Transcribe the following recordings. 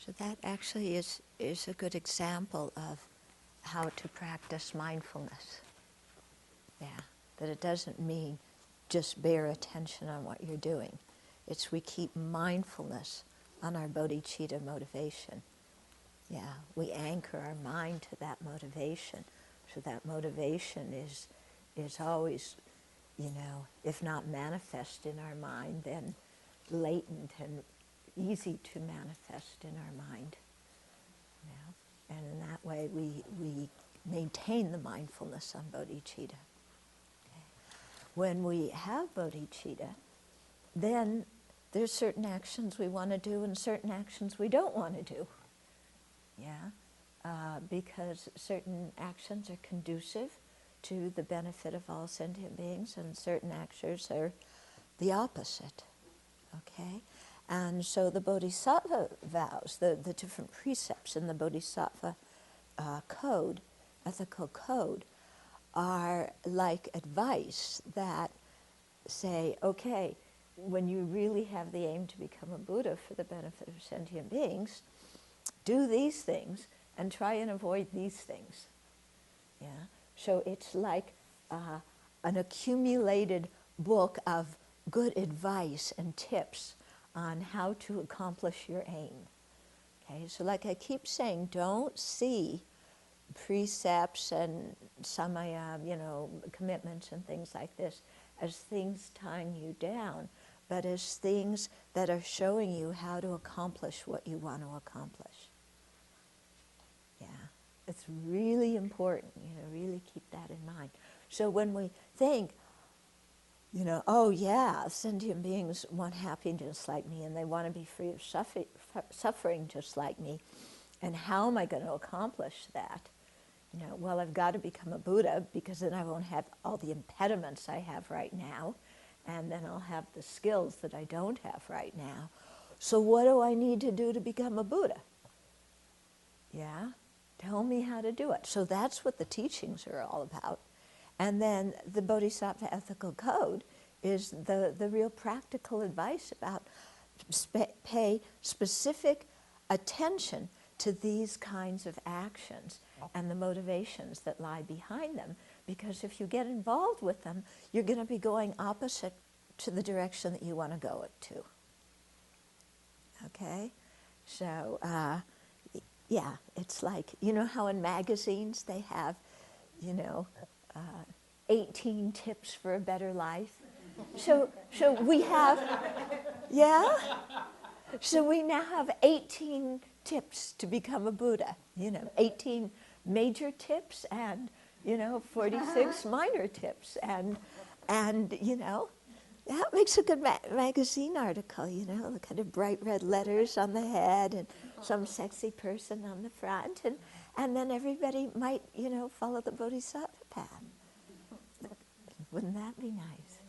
So that actually is a good example of how to practice mindfulness. Yeah, that it doesn't mean just bear attention on what you're doing. It's we keep mindfulness on our bodhicitta motivation. Yeah, we anchor our mind to that motivation. So that motivation is always, if not manifest in our mind, then latent and easy to manifest in our mind. And in that way we maintain the mindfulness on bodhicitta. When we have bodhicitta, then there's certain actions we want to do and certain actions we don't want to do. Because certain actions are conducive to the benefit of all sentient beings and certain actions are the opposite. Okay? And so the Bodhisattva vows, the different precepts in the Bodhisattva code, ethical code, are like advice that say, okay, when you really have the aim to become a Buddha for the benefit of sentient beings, do these things and try and avoid these things. Yeah. So it's like an accumulated book of good advice and tips on how to accomplish your aim. Okay. So like I keep saying, don't see precepts and samaya, commitments and things like this as things tying you down, but as things that are showing you how to accomplish what you want to accomplish. Yeah, it's really important, really keep that in mind. So when we think, oh yeah, sentient beings want happiness like me and they want to be free of suffering just like me, and how am I going to accomplish that? Well, I've got to become a Buddha because then I won't have all the impediments I have right now, and then I'll have the skills that I don't have right now. So what do I need to do to become a Buddha? Yeah? Tell me how to do it. So that's what the teachings are all about. And then the Bodhisattva Ethical Code is the real practical advice about pay specific attention to these kinds of actions and the motivations that lie behind them. Because if you get involved with them, you're going to be going opposite to the direction that you want to go to. Okay? So, yeah, it's like, how in magazines they have, 18 tips for a better life. So we have, yeah? So we now have 18 tips to become a Buddha, 18 major tips and, 46 minor tips. And that makes a good magazine article, the kind of bright red letters on the head and some sexy person on the front. And then everybody might, follow the Bodhisattva path. Wouldn't that be nice?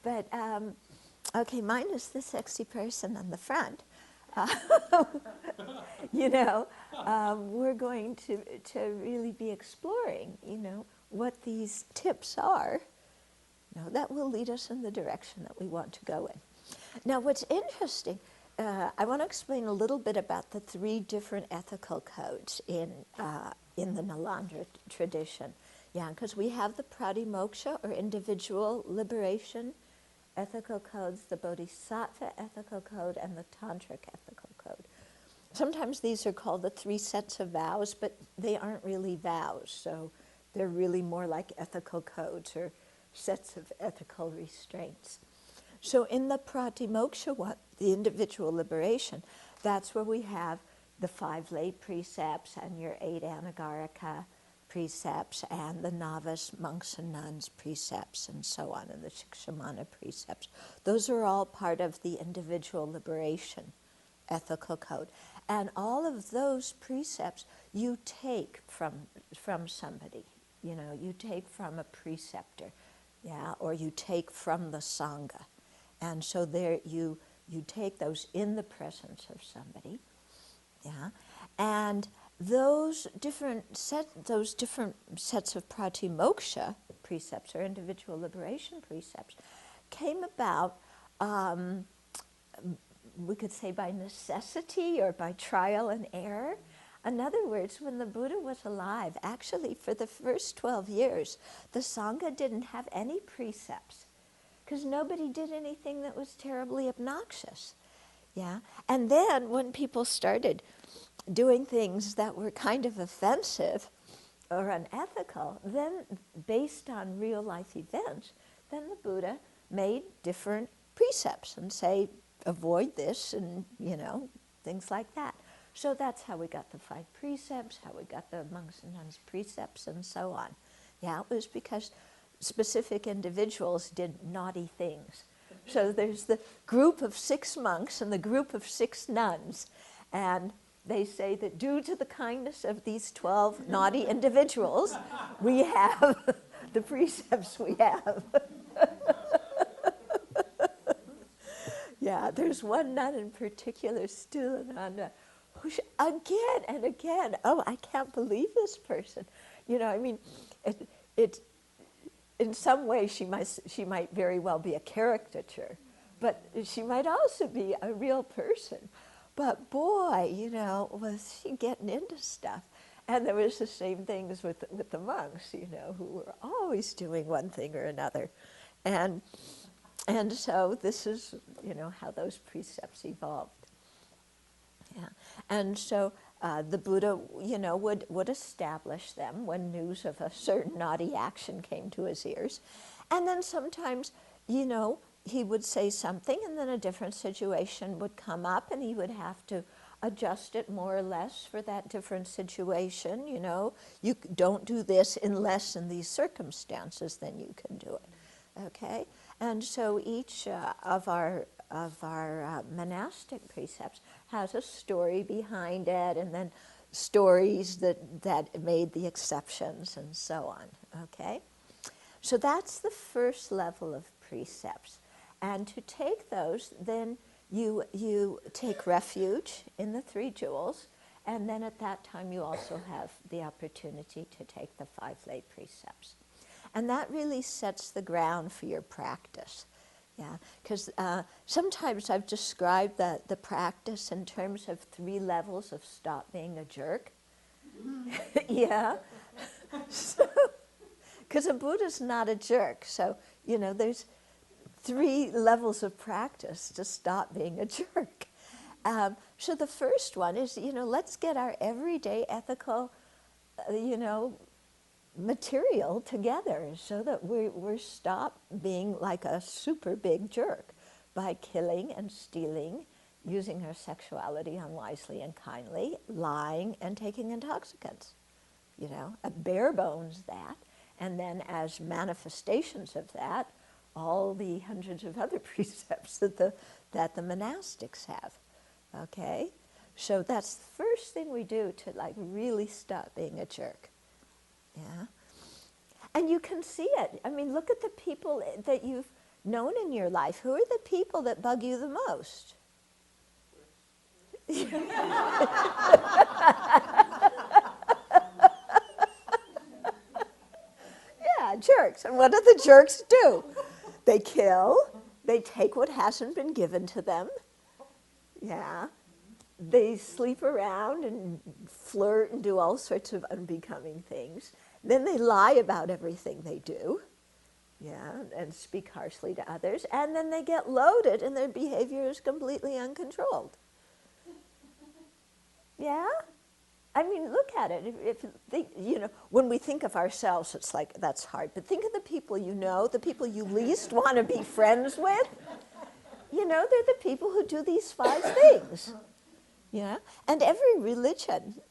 But, okay, minus the sexy person on the front. We're going to really be exploring, what these tips are, that will lead us in the direction that we want to go in. Now, what's interesting, I want to explain a little bit about the 3 different ethical codes in the Nalanda tradition. Yeah, because we have the pratimoksha, or individual liberation ethical codes, the Bodhisattva ethical code, and the Tantric ethical code. Sometimes these are called the 3 sets of vows, but they aren't really vows, so they're really more like ethical codes or sets of ethical restraints. So in the pratimoksha one, the individual liberation, that's where we have the 5 lay precepts and your 8 anagarika precepts and the novice monks and nuns precepts and so on, and the shikshamana precepts. Those are all part of the individual liberation ethical code. And all of those precepts you take from somebody. You take from a preceptor, yeah, or you take from the sangha. And so there you take those in the presence of somebody, yeah. And those different sets of pratimoksha precepts, or individual liberation precepts, came about we could say by necessity or by trial and error. In other words, when the Buddha was alive, actually for the first 12 years, the Sangha didn't have any precepts because nobody did anything that was terribly obnoxious. Yeah? And then when people started doing things that were kind of offensive or unethical, then based on real life events, then the Buddha made different precepts and say, avoid this and, things like that. So that's how we got the 5 precepts, how we got the monks and nuns precepts, and so on. Yeah, it was because specific individuals did naughty things. So there's the group of 6 monks and the group of 6 nuns. And they say that due to the kindness of these 12 naughty individuals, we have the precepts we have. Yeah, there's one nun in particular, Stulananda, who again and again, oh, I can't believe this person. It in some way she might very well be a caricature, but she might also be a real person. But boy, was she getting into stuff. And there was the same things with the monks, who were always doing one thing or another. And so this is, how those precepts evolved. Yeah. And so the Buddha, would establish them when news of a certain naughty action came to his ears. And then sometimes, he would say something and then a different situation would come up and he would have to adjust it more or less for that different situation. You don't do this unless in these circumstances, then you can do it. Okay? And so each of our monastic precepts has a story behind it, and then stories that made the exceptions, and so on. Okay, so that's the first level of precepts, and to take those, then you take refuge in the 3 jewels, and then at that time you also have the opportunity to take the 5 lay precepts. And that really sets the ground for your practice. Yeah, because sometimes I've described the practice in terms of 3 levels of stop being a jerk. Yeah. Because a Buddha's not a jerk. So, there's 3 levels of practice to stop being a jerk. So the first one is, let's get our everyday ethical, material together so that we're stop being like a super big jerk by killing and stealing, using our sexuality unwisely and kindly, lying and taking intoxicants. A bare bones that, and then as manifestations of that, all the hundreds of other precepts that the monastics have. Okay, so that's the first thing we do to really stop being a jerk. Yeah, and you can see it. I mean, look at the people that you've known in your life. Who are the people that bug you the most? Yeah, jerks. And what do the jerks do? They kill. They take what hasn't been given to them. Yeah. They sleep around and flirt and do all sorts of unbecoming things. Then they lie about everything they do, yeah, and speak harshly to others. And then they get loaded and their behavior is completely uncontrolled. Yeah? I mean, look at it. If they, when we think of ourselves, it's like, that's hard. But think of the people the people you least want to be friends with. They're the people who do these 5 things. Yeah, and every religion,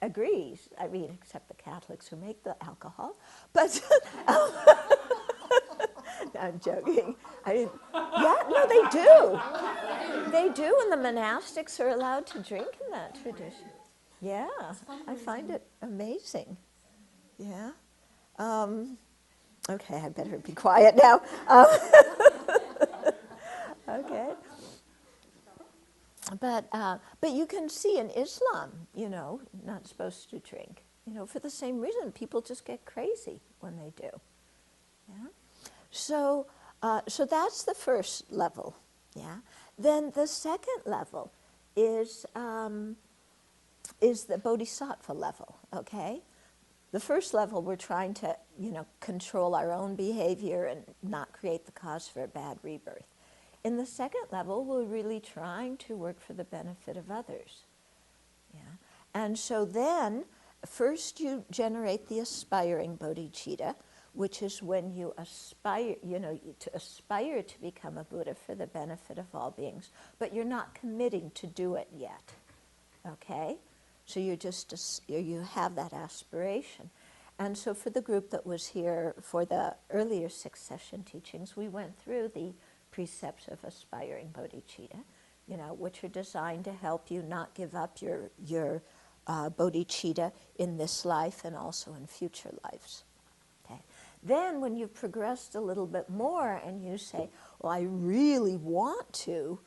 agrees. I mean, except the Catholics who make the alcohol. But no, I'm joking. They do. They do, and the monastics are allowed to drink in that tradition. Yeah, I find it amazing. Yeah. Okay, I better be quiet now. Okay. But you can see in Islam, not supposed to drink, for the same reason. People just get crazy when they do. Yeah. So that's the first level. Yeah. Then the second level is the Bodhisattva level. Okay. The first level, we're trying to, control our own behavior and not create the cause for a bad rebirth. In the second level, we're really trying to work for the benefit of others. Yeah. And so then, first you generate the aspiring bodhicitta, which is when you aspire, to aspire to become a Buddha for the benefit of all beings, but you're not committing to do it yet. Okay? So you have that aspiration. And so for the group that was here for the earlier 6 session teachings, we went through the precepts of aspiring bodhicitta, which are designed to help you not give up your bodhicitta in this life and also in future lives. Okay. Then when you've progressed a little bit more and you say, well, I really want to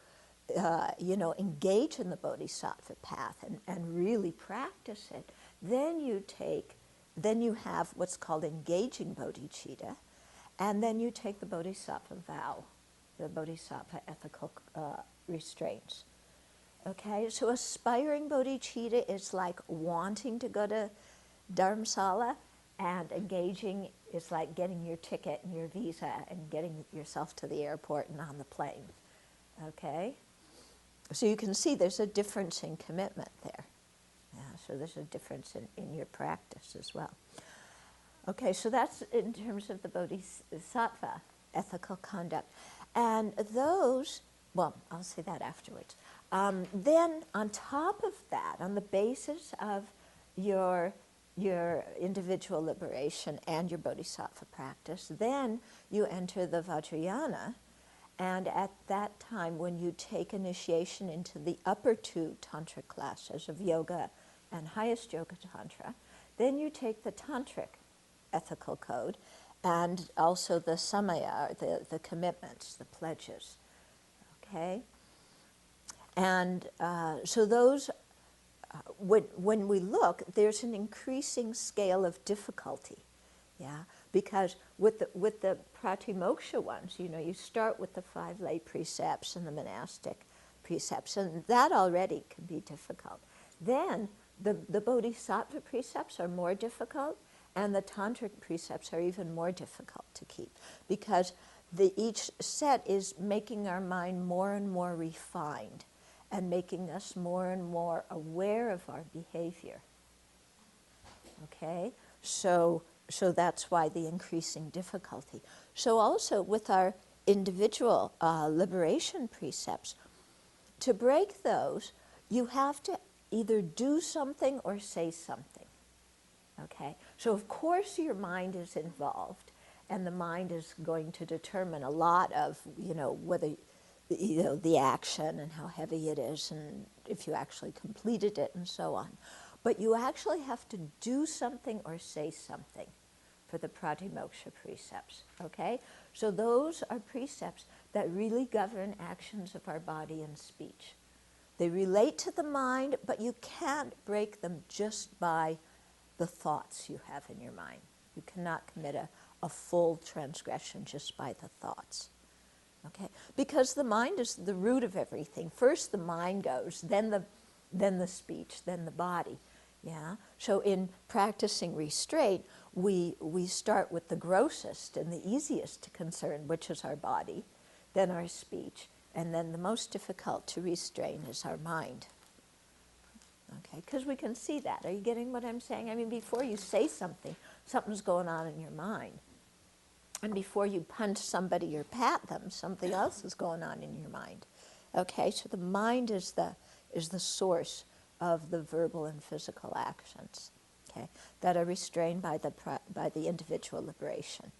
engage in the bodhisattva path and really practice it, then you have what's called engaging bodhicitta, and then you take the bodhisattva vow, the bodhisattva ethical restraints. Okay, so aspiring bodhicitta is like wanting to go to Dharamsala, and engaging is like getting your ticket and your visa and getting yourself to the airport and on the plane. Okay? So you can see there's a difference in commitment there. Yeah, so there's a difference in your practice as well. Okay, so that's in terms of the Bodhisattva ethical conduct. And those, well, I'll say that afterwards. Then on top of that, on the basis of your individual liberation and your Bodhisattva practice, then you enter the Vajrayana. And at that time, when you take initiation into the upper 2 Tantra classes of yoga and highest yoga Tantra, then you take the Tantric ethical code and also the samaya, the commitments, the pledges. Okay? And so those, when we look, there's an increasing scale of difficulty. Yeah, because with the pratimoksha ones, you start with the 5 lay precepts and the monastic precepts, and that already can be difficult. Then the bodhisattva precepts are more difficult, and the tantric precepts are even more difficult to keep, because each set is making our mind more and more refined and making us more and more aware of our behavior. Okay, so that's why the increasing difficulty. So also with our individual liberation precepts, to break those, you have to either do something or say something. Okay? So of course your mind is involved, and the mind is going to determine a lot of, whether, the action and how heavy it is and if you actually completed it and so on. But you actually have to do something or say something for the pratimoksha precepts, okay? So those are precepts that really govern actions of our body and speech. They relate to the mind, but you can't break them just by the thoughts you have in your mind. You cannot commit a full transgression just by the thoughts, okay? Because the mind is the root of everything. First the mind goes, then the speech, then the body. Yeah. So in practicing restraint, we start with the grossest and the easiest to concern, which is our body, then our speech, and then the most difficult to restrain is our mind. Okay, because we can see that. Are you getting what I'm saying? I mean, before you say something, something's going on in your mind. And before you punch somebody or pat them, something else is going on in your mind. Okay, so the mind is the source of the verbal and physical actions, okay, that are restrained by the individual liberation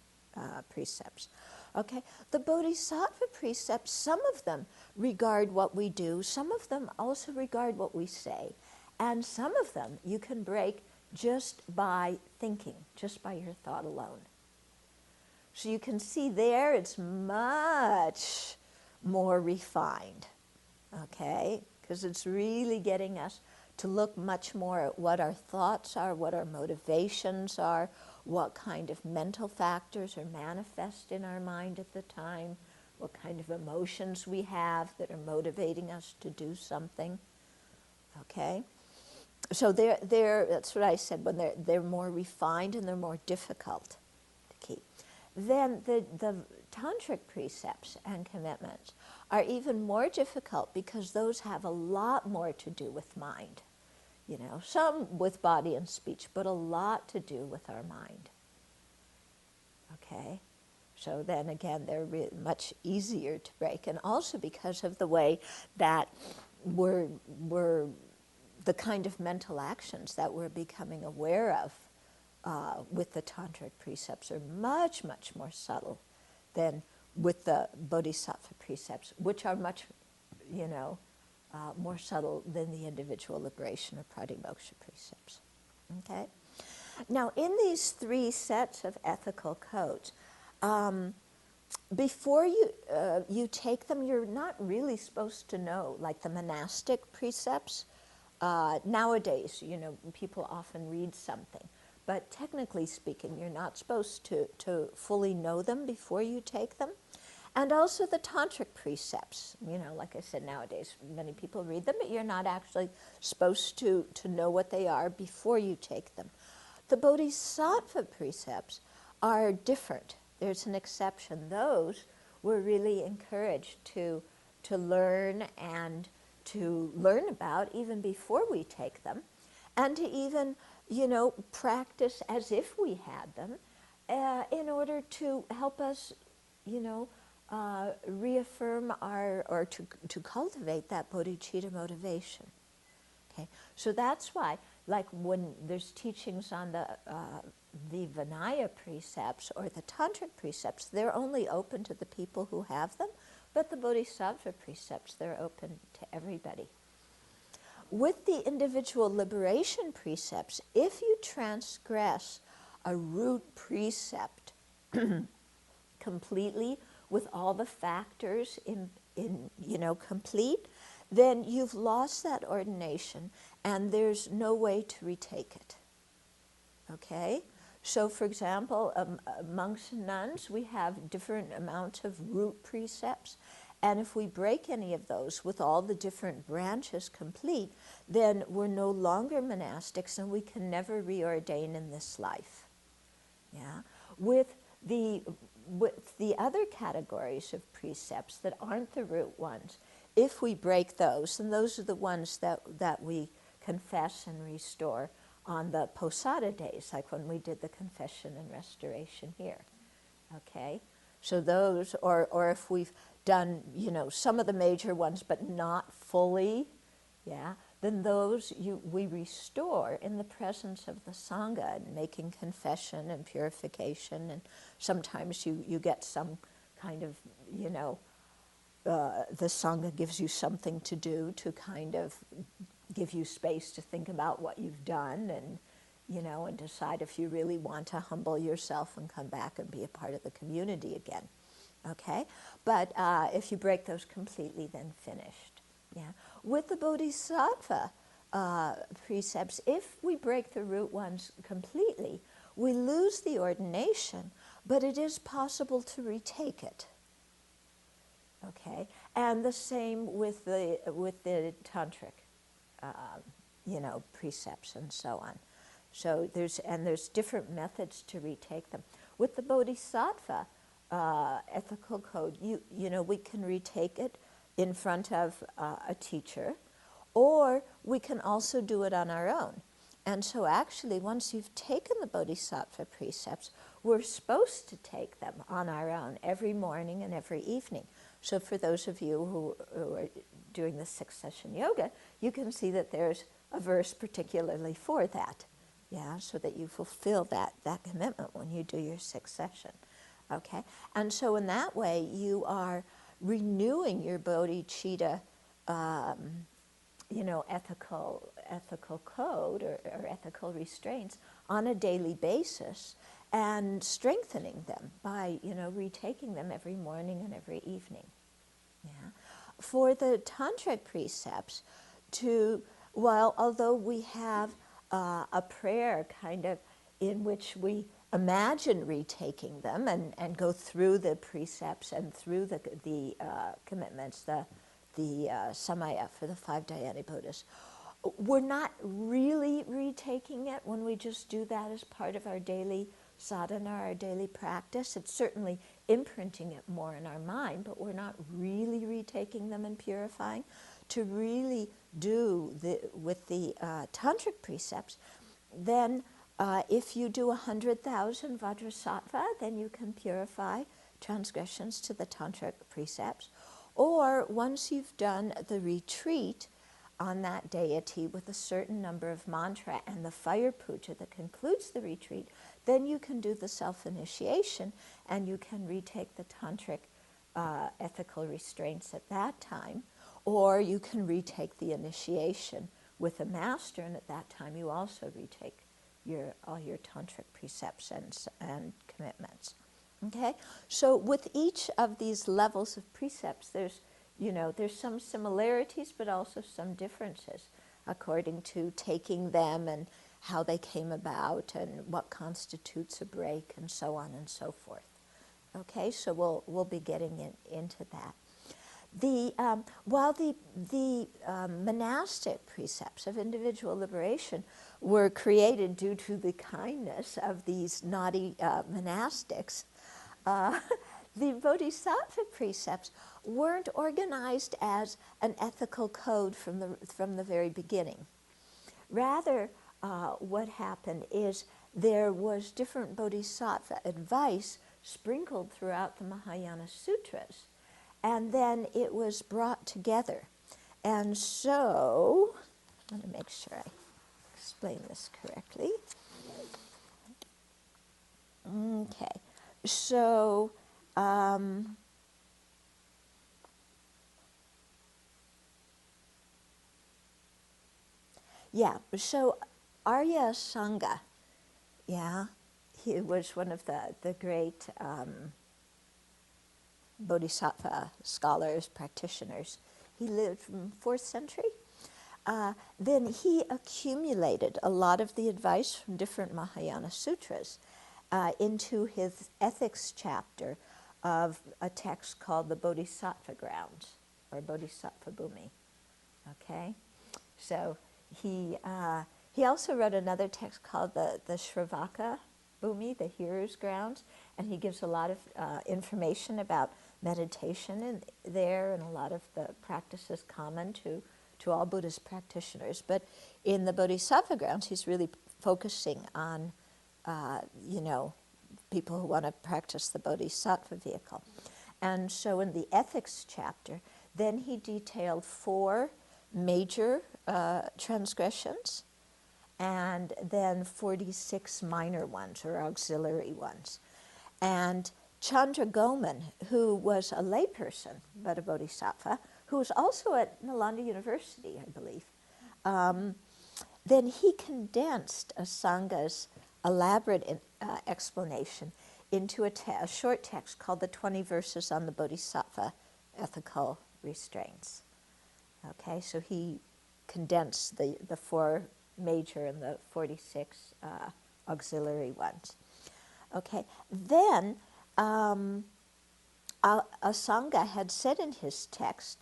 precepts. Okay, the Bodhisattva precepts, some of them regard what we do, some of them also regard what we say, and some of them you can break just by thinking, just by your thought alone. So you can see there it's much more refined, okay, because it's really getting us to look much more at what our thoughts are, what our motivations are, what kind of mental factors are manifest in our mind at the time, what kind of emotions we have that are motivating us to do something. Okay? So that's what I said, when they're more refined and they're more difficult to keep. Then the tantric precepts and commitments are even more difficult because those have a lot more to do with mind. You know, some with body and speech, but a lot to do with our mind. Okay? So then again, they're much easier to break. And also because of the way that we're the kind of mental actions that we're becoming aware of with the tantric precepts are much, much more subtle than with the Bodhisattva precepts, which are much, more subtle than the individual liberation or pratimoksha precepts. Okay? Now, in these three sets of ethical codes, before you take them, you're not really supposed to know, like the monastic precepts. Nowadays, people often read something, but technically speaking, you're not supposed to fully know them before you take them. And also the tantric precepts, like I said, nowadays, many people read them, but you're not actually supposed to know what they are before you take them. The Bodhisattva precepts are different. There's an exception. Those we're really encouraged to learn and to learn about even before we take them, and to even, practice as if we had them in order to help us, reaffirm or to cultivate that bodhicitta motivation. Okay, so that's why, like when there's teachings on the Vinaya precepts or the tantric precepts, they're only open to the people who have them, but the Bodhisattva precepts, they're open to everybody. With the individual liberation precepts, if you transgress a root precept completely with all the factors in complete, then you've lost that ordination and there's no way to retake it. Okay? So, for example, monks and nuns, we have different amounts of root precepts, and if we break any of those with all the different branches complete, then we're no longer monastics and we can never reordain in this life. Yeah? With the other categories of precepts that aren't the root ones, if we break those, and those are the ones that we confess and restore on the Posada days, like when we did the confession and restoration here. Okay? So those, or if we've done, some of the major ones, but not fully, yeah, then those we restore in the presence of the Sangha, and making confession and purification, and sometimes you get some kind of, the Sangha gives you something to do to kind of give you space to think about what you've done, and and decide if you really want to humble yourself and come back and be a part of the community again. Okay? But if you break those completely, then finished. Yeah? With the Bodhisattva precepts, if we break the root ones completely, we lose the ordination, but it is possible to retake it. Okay? And the same with the tantric precepts and so on. So there's different methods to retake them. With the Bodhisattva ethical code, we can retake it in front of a teacher, or we can also do it on our own. And so actually, once you've taken the Bodhisattva precepts, we're supposed to take them on our own every morning and every evening. So for those of you who are doing the 6-session yoga, you can see that there's a verse particularly for that, yeah, so that you fulfill that commitment when you do your 6th session, okay? And so in that way, you are renewing your bodhicitta, ethical code or ethical restraints on a daily basis, and strengthening them by, retaking them every morning and every evening. Yeah. For the tantric precepts, although we have a prayer kind of in which we imagine retaking them and go through the precepts and through the commitments, the samaya for the 5 dhyani Buddhas. We're not really retaking it when we just do that as part of our daily sadhana, our daily practice. It's certainly imprinting it more in our mind, but we're not really retaking them and purifying. To really do with the tantric precepts, then if you do 100,000 Vajrasattva, then you can purify transgressions to the tantric precepts. Or once you've done the retreat on that deity with a certain number of mantra and the fire puja that concludes the retreat, then you can do the self-initiation and you can retake the tantric ethical restraints at that time. Or you can retake the initiation with a master, and at that time you also retake all your tantric precepts and commitments. Okay, so with each of these levels of precepts, there's some similarities, but also some differences according to taking them and how they came about and what constitutes a break and so on and so forth. Okay, so we'll be getting into that. While the monastic precepts of individual liberation were created due to the kindness of these naughty monastics, the Bodhisattva precepts weren't organized as an ethical code from the very beginning. Rather, what happened is there was different Bodhisattva advice sprinkled throughout the Mahayana Sutras, and then it was brought together. And so, I want to make sure I explain this correctly. Okay, so so Arya Sangha, he was one of the great Bodhisattva scholars, practitioners. He lived from 4th century. Then he accumulated a lot of the advice from different Mahayana sutras into his ethics chapter of a text called the Bodhisattva Grounds, or Bodhisattva Bhumi. Okay, so he also wrote another text called the Sravaka Bhumi, the Hearer's Grounds, and he gives a lot of information about meditation there and a lot of the practices common to all Buddhist practitioners. But in the Bodhisattva Grounds, he's really focusing on people who want to practice the Bodhisattva vehicle. And so in the ethics chapter, then he detailed 4 major transgressions and then 46 minor ones or auxiliary ones. And Chandra Goman, who was a layperson but a bodhisattva, who was also at Nalanda University, I believe, then he condensed Asanga's elaborate explanation into a short text called the 20 Verses on the Bodhisattva Ethical Restraints. Okay, so he condensed the 4 major and the 46 auxiliary ones. Okay, then Asanga had said in his text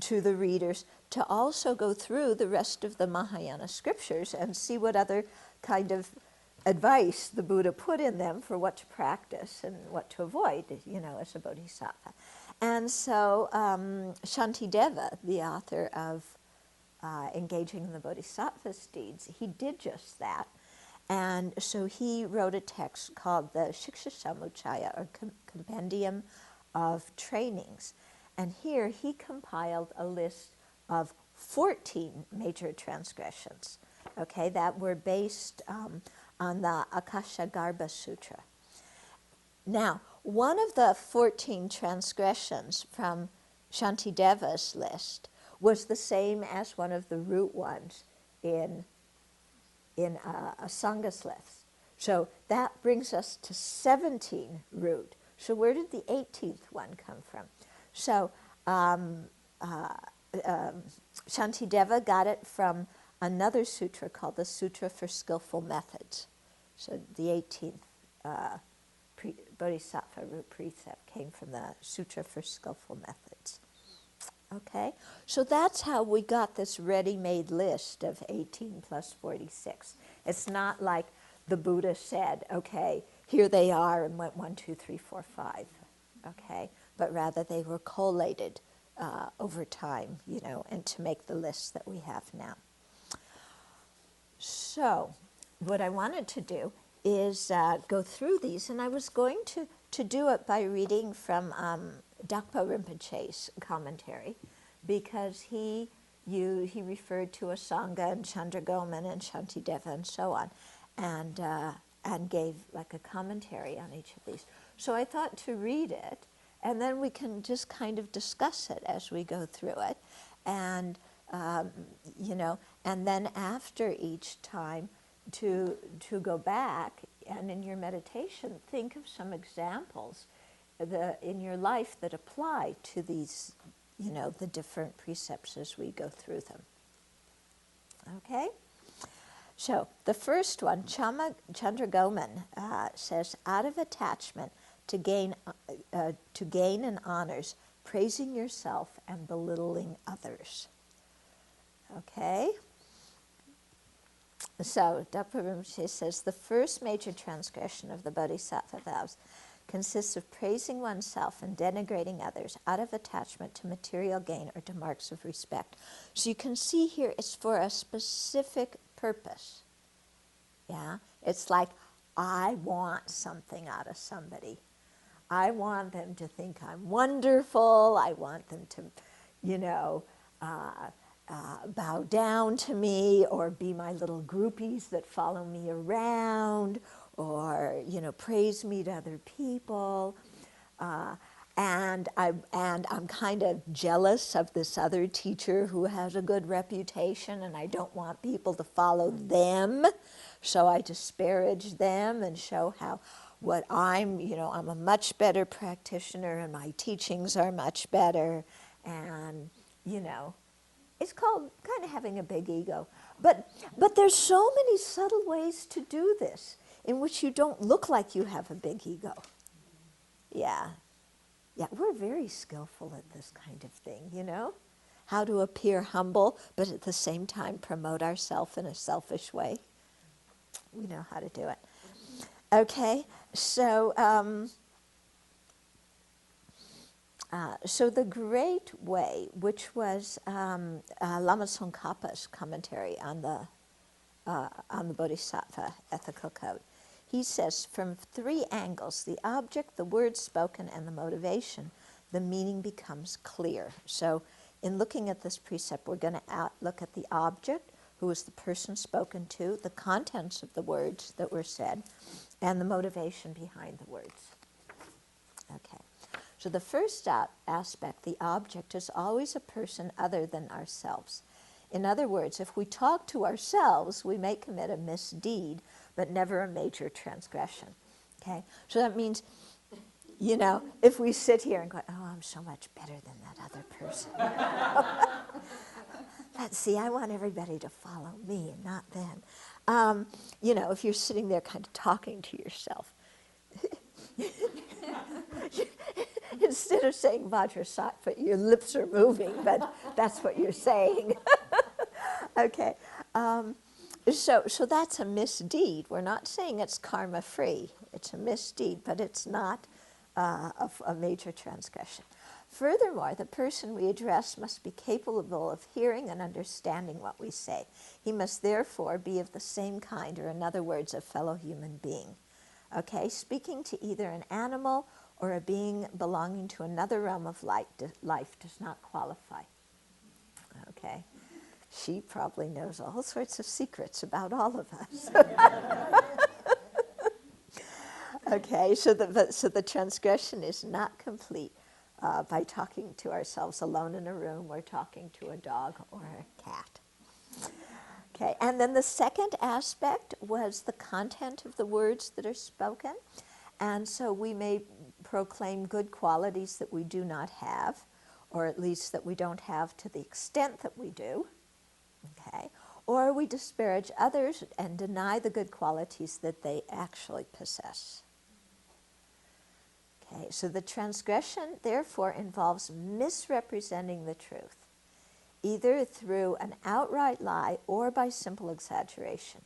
to the readers to also go through the rest of the Mahayana scriptures and see what other kind of advice the Buddha put in them for what to practice and what to avoid, as a bodhisattva. And so Shantideva, the author of Engaging in the Bodhisattva's Deeds, he did just that. And so he wrote a text called the Shiksha Samuchaya, or Compendium of Trainings. And here he compiled a list of 14 major transgressions, okay, that were based on the Akashagarbha Sutra. Now, one of the 14 transgressions from Shantideva's list was the same as one of the root ones in Asanga's list. So that brings us to 17 root. So where did the 18th one come from? So Shantideva got it from another sutra called the Sutra for Skillful Methods. So the 18th Bodhisattva root precept came from the Sutra for Skillful Methods. Okay, so that's how we got this ready-made list of 18 plus 46. It's not like the Buddha said, okay, here they are, and went 1, 2, 3, 4, 5. Okay, but rather they were collated over time, you know, and to make the list that we have now. So, what I wanted to do is go through these, and I was going to do it by reading from Dakpa Rinpoche's commentary, because he referred to Asanga and Chandragoman and Shantideva and so on, and gave like a commentary on each of these. So I thought to read it, and then we can just kind of discuss it as we go through it, and you know, and then after each time to go back and in your meditation think of some examples in your life that apply to these, you know, the different precepts as we go through them. Okay? So the first one, Chandragoman says, out of attachment to gain and honors, praising yourself and belittling others. Okay? So Dakpa Rinpoche says, the first major transgression of the Bodhisattva vows consists of praising oneself and denigrating others out of attachment to material gain or to marks of respect. So you can see here it's for a specific purpose. Yeah? It's like, I want something out of somebody. I want them to think I'm wonderful. I want them to, you know, bow down to me or be my little groupies that follow me around, or, you know, praise me to other people. And I'm kind of jealous of this other teacher who has a good reputation, and I don't want people to follow them, so I disparage them and show how what I'm a much better practitioner and my teachings are much better, and, you know, it's called kind of having a big ego. But there's so many subtle ways to do this in which you don't look like you have a big ego. Yeah. Yeah, we're very skillful at this kind of thing, you know? How to appear humble, but at the same time promote ourselves in a selfish way. We know how to do it. Okay, so so the great way, which was Lama Tsongkhapa's commentary on the Bodhisattva ethical code, he says, from 3 angles, the object, the words spoken, and the motivation, the meaning becomes clear. So in looking at this precept, we're going to look at the object, who is the person spoken to, the contents of the words that were said, and the motivation behind the words. Okay. So the first aspect, the object, is always a person other than ourselves. In other words, if we talk to ourselves, we may commit a misdeed, but never a major transgression. Okay? So that means, you know, if we sit here and go, oh, I'm so much better than that other person. Let's see, I want everybody to follow me and not them. You know, if you're sitting there kind of talking to yourself, instead of saying Vajrasattva, your lips are moving, but that's what you're saying. Okay. So that's a misdeed. We're not saying it's karma-free. It's a misdeed, but it's not a major transgression. Furthermore, the person we address must be capable of hearing and understanding what we say. He must therefore be of the same kind, or in other words, a fellow human being. Okay, speaking to either an animal or a being belonging to another realm of life does not qualify. Okay, she probably knows all sorts of secrets about all of us. Okay, so the transgression is not complete by talking to ourselves alone in a room or talking to a dog or a cat. Okay, and then the second aspect was the content of the words that are spoken. And so we may proclaim good qualities that we do not have, or at least that we don't have to the extent that we do. Okay, or we disparage others and deny the good qualities that they actually possess. Okay, so the transgression, therefore, involves misrepresenting the truth, either through an outright lie or by simple exaggeration.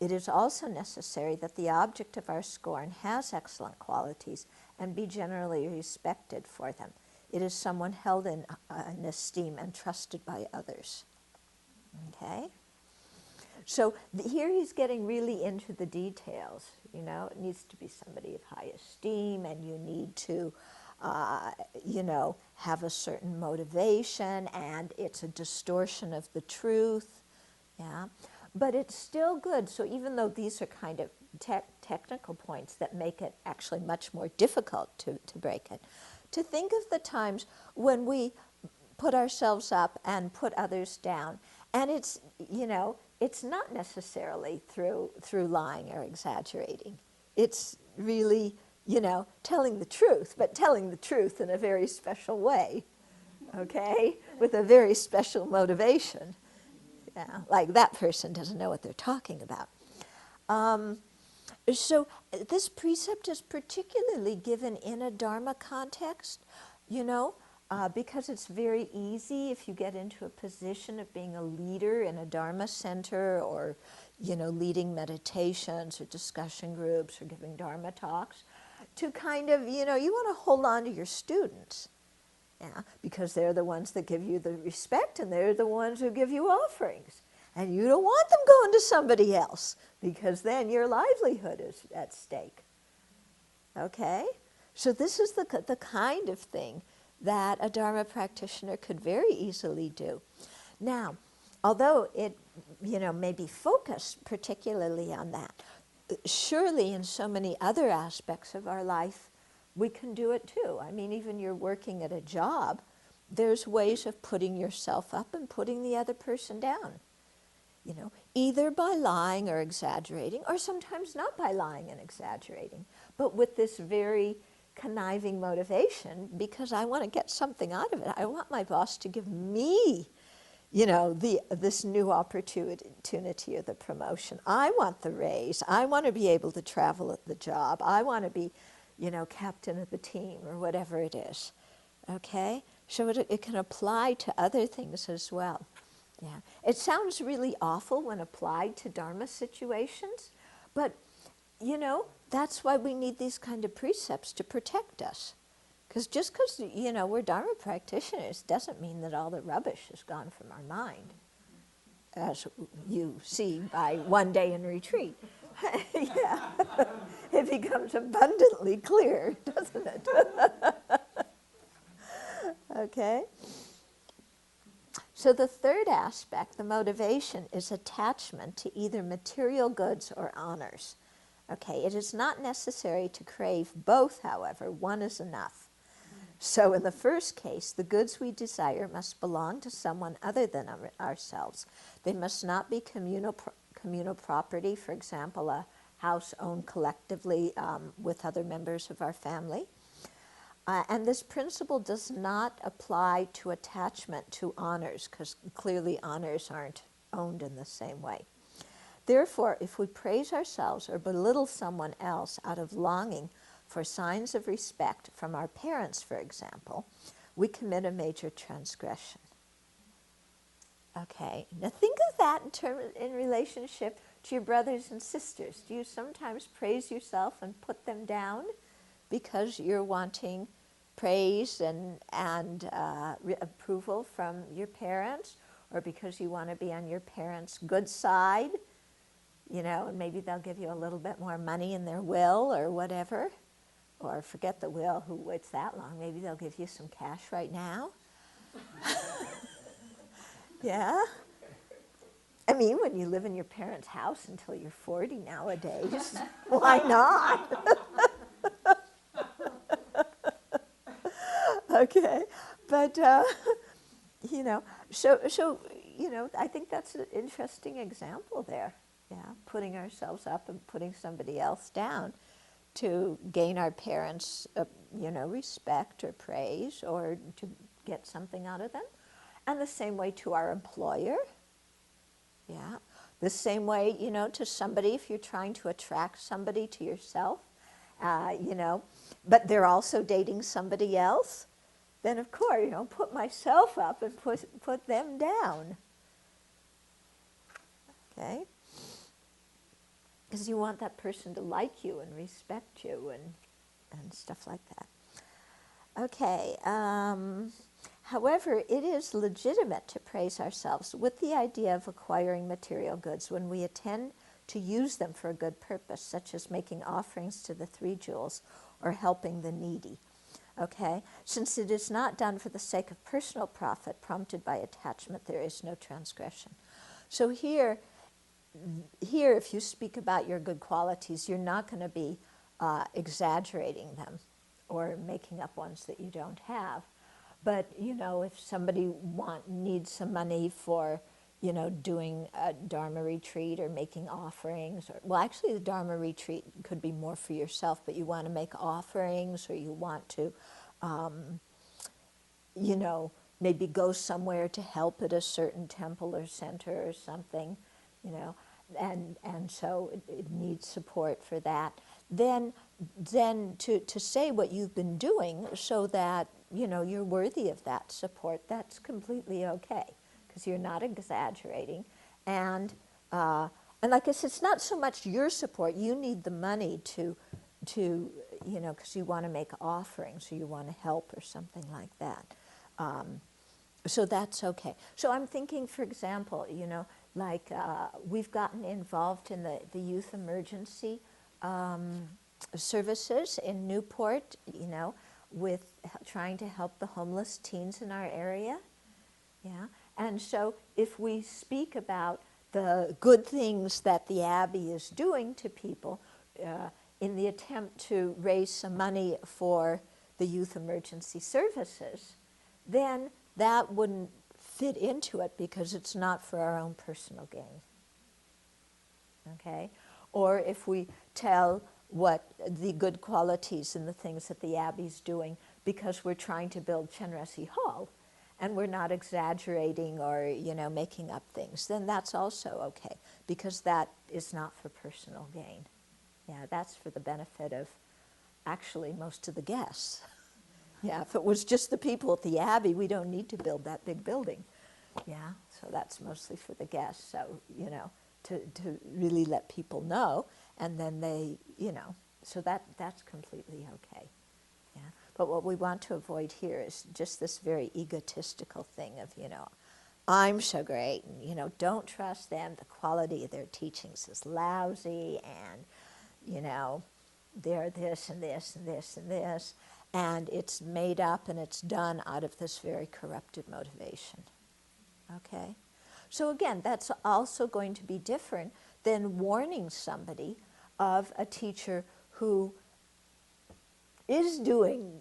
It is also necessary that the object of our scorn has excellent qualities and be generally respected for them. It is someone held in esteem and trusted by others. Okay? So here he's getting really into the details. You know, it needs to be somebody of high esteem, and you need to, you know, have a certain motivation, and it's a distortion of the truth. Yeah, but it's still good. So even though these are kind of technical points that make it actually much more difficult to break it, to think of the times when we put ourselves up and put others down, and it's, you know, it's not necessarily through lying or exaggerating. It's really, you know, telling the truth, but telling the truth in a very special way, okay, with a very special motivation. Yeah, like that person doesn't know what they're talking about. So this precept is particularly given in a Dharma context, you know, because it's very easy if you get into a position of being a leader in a Dharma center, or, you know, leading meditations or discussion groups or giving Dharma talks, to kind of, you know, you want to hold on to your students. Yeah, because they're the ones that give you the respect, and they're the ones who give you offerings. And you don't want them going to somebody else, because then your livelihood is at stake. Okay? So this is the kind of thing that a Dharma practitioner could very easily do. Now, although it, you know, may be focused particularly on that, surely in so many other aspects of our life, we can do it too. I mean, even you're working at a job, there's ways of putting yourself up and putting the other person down. You know, either by lying or exaggerating, or sometimes not by lying and exaggerating, but with this very conniving motivation, because I want to get something out of it. I want my boss to give me, you know, this new opportunity or the promotion. I want the raise. I want to be able to travel at the job. I want to be, you know, captain of the team, or whatever it is. Okay? So it can apply to other things as well. Yeah. It sounds really awful when applied to Dharma situations, but, you know, that's why we need these kind of precepts to protect us. Because just because, you know, we're Dharma practitioners doesn't mean that all the rubbish is gone from our mind, as you see by one day in retreat. Yeah. It becomes abundantly clear, doesn't it? Okay? So the third aspect, the motivation, is attachment to either material goods or honors. Okay, it is not necessary to crave both, however. One is enough. So in the first case, the goods we desire must belong to someone other than ourselves. They must not be communal property, for example, a house owned collectively with other members of our family. And this principle does not apply to attachment to honors, because clearly honors aren't owned in the same way. Therefore, if we praise ourselves or belittle someone else out of longing for signs of respect from our parents, for example, we commit a major transgression. Okay, now think of that in relationship to your brothers and sisters. Do you sometimes praise yourself and put them down because you're wanting praise and approval from your parents, or because you want to be on your parents' good side, you know, and maybe they'll give you a little bit more money in their will or whatever, or forget the will, who waits that long, maybe they'll give you some cash right now. Yeah? I mean, when you live in your parents' house until you're 40 nowadays, why not? Okay, but, you know, so, you know, I think that's an interesting example there, yeah, putting ourselves up and putting somebody else down to gain our parents, you know, respect or praise, or to get something out of them. And the same way to our employer, yeah. The same way, you know, to somebody, if you're trying to attract somebody to yourself, you know, but they're also dating somebody else, then of course, you know, put myself up and put them down. Okay? Because you want that person to like you and respect you and stuff like that. Okay. However, it is legitimate to praise ourselves with the idea of acquiring material goods when we intend to use them for a good purpose, such as making offerings to the 3 jewels or helping the needy. Okay? Since it is not done for the sake of personal profit prompted by attachment, there is no transgression. So here, if you speak about your good qualities, you're not going to be exaggerating them or making up ones that you don't have. But, you know, if somebody needs some money for, you know, doing a Dharma retreat or making offerings, or, well, actually the Dharma retreat could be more for yourself, but you want to make offerings or you want to, you know, maybe go somewhere to help at a certain temple or center or something, you know, and so it needs support for that. Then to say what you've been doing so that, you know, you're worthy of that support, that's completely okay, because you're not exaggerating. And like I said, it's not so much your support. You need the money to you know, because you want to make offerings or you want to help or something like that. So that's okay. So I'm thinking, for example, you know, like we've gotten involved in the youth emergency services in Newport, you know, with trying to help the homeless teens in our area. Yeah. And so if we speak about the good things that the Abbey is doing to people in the attempt to raise some money for the youth emergency services, then that wouldn't fit into it because it's not for our own personal gain. Okay? Or if we tell what the good qualities and the things that the Abbey's doing because we're trying to build Chenrezig Hall and we're not exaggerating or, you know, making up things, then that's also okay because that is not for personal gain. Yeah, that's for the benefit of actually most of the guests. Yeah, if it was just the people at the Abbey, we don't need to build that big building. Yeah, so that's mostly for the guests. So, you know, to really let people know, and then they, you know, so that's completely okay. Yeah, but what we want to avoid here is just this very egotistical thing of, you know, I'm so great, and, you know, don't trust them. The quality of their teachings is lousy, and, you know, they're this and this and this and this. And it's made up and it's done out of this very corrupted motivation. Okay? So again, that's also going to be different than warning somebody of a teacher who is doing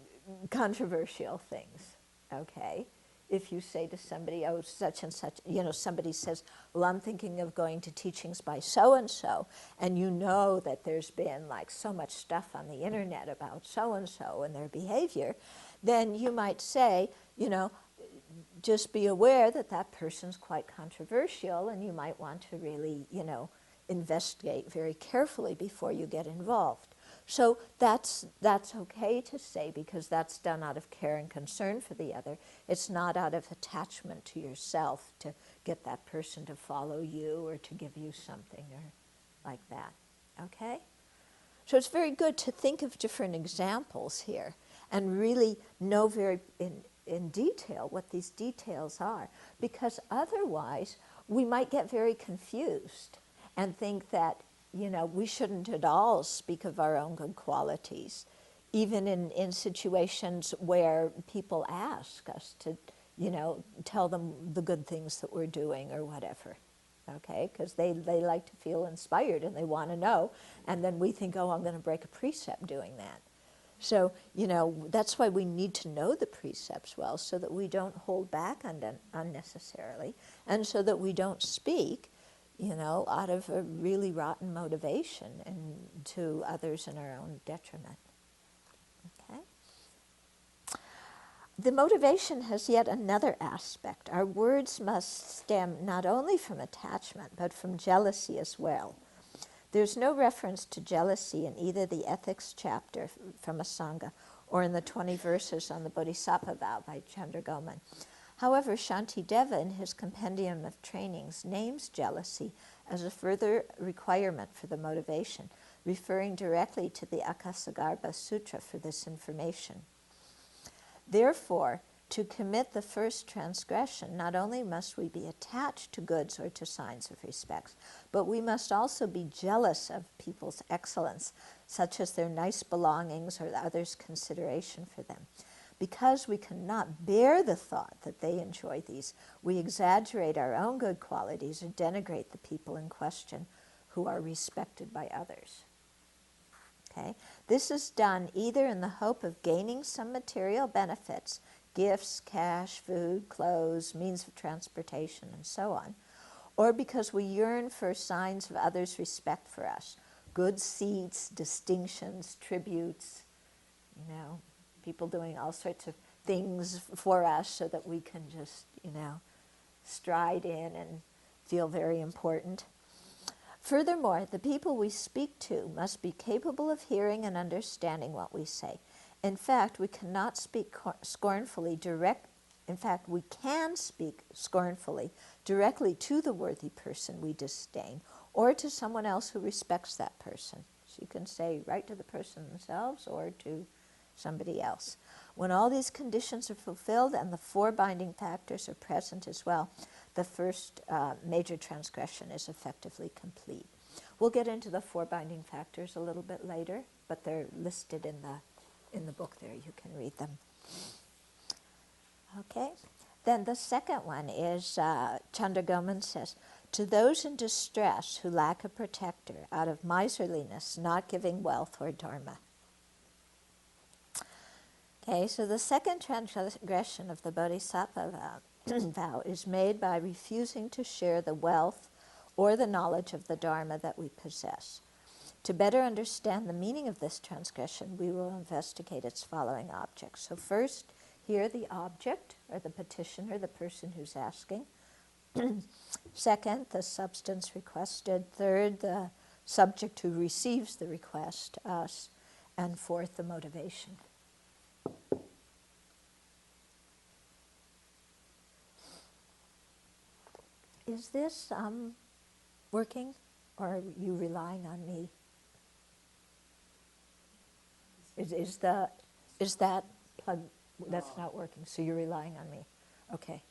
controversial things. Okay? If you say to somebody, oh, such and such, you know, somebody says, well, I'm thinking of going to teachings by so-and-so, and you know that there's been like so much stuff on the internet about so-and-so and their behavior, then you might say, you know, just be aware that that person's quite controversial and you might want to really, you know, investigate very carefully before you get involved. So that's okay to say because that's done out of care and concern for the other. It's not out of attachment to yourself to get that person to follow you or to give you something or like that. Okay? So it's very good to think of different examples here and really know very in detail what these details are, because otherwise we might get very confused and think that, you know, we shouldn't at all speak of our own good qualities, even in situations where people ask us to, you know, tell them the good things that we're doing or whatever, okay? Because they like to feel inspired and they want to know, and then we think, oh, I'm going to break a precept doing that. So, you know, that's why we need to know the precepts well, so that we don't hold back unnecessarily, and so that we don't speak, you know, out of a really rotten motivation and to others in our own detriment. Okay? The motivation has yet another aspect. Our words must stem not only from attachment, but from jealousy as well. There's no reference to jealousy in either the ethics chapter from a Sangha or in the 20 verses on the Bodhisattva vow by Chandragoman. However, Shantideva in his Compendium of Trainings names jealousy as a further requirement for the motivation, referring directly to the Akasagarbha Sutra for this information. Therefore, to commit the first transgression, not only must we be attached to goods or to signs of respect, but we must also be jealous of people's excellence, such as their nice belongings or others' consideration for them. Because we cannot bear the thought that they enjoy these, we exaggerate our own good qualities or denigrate the people in question who are respected by others. Okay? This is done either in the hope of gaining some material benefits, gifts, cash, food, clothes, means of transportation, and so on, or because we yearn for signs of others' respect for us, good seats, distinctions, tributes, people doing all sorts of things for us so that we can just, stride in and feel very important. Furthermore, the people we speak to must be capable of hearing and understanding what we say. In fact, we cannot speak scornfully we can speak scornfully directly to the worthy person we disdain or to someone else who respects that person. So you can say right to the person themselves or to somebody else. When all these conditions are fulfilled and the 4 binding factors are present as well, the first major transgression is effectively complete. We'll get into the 4 binding factors a little bit later, but they're listed in the book there. You can read them. Okay. Then the second one is, Chandragoman says, to those in distress who lack a protector out of miserliness, not giving wealth or dharma. Okay, so the second transgression of the Bodhisattva vow is made by refusing to share the wealth or the knowledge of the dharma that we possess. To better understand the meaning of this transgression, we will investigate its following objects. So first, here the object, or the petitioner, the person who's asking. Second, the substance requested. Third, the subject who receives the request, us. And fourth, the motivation. Is this working, or are you relying on me? Is that plug? That's not working. So you're relying on me. Okay.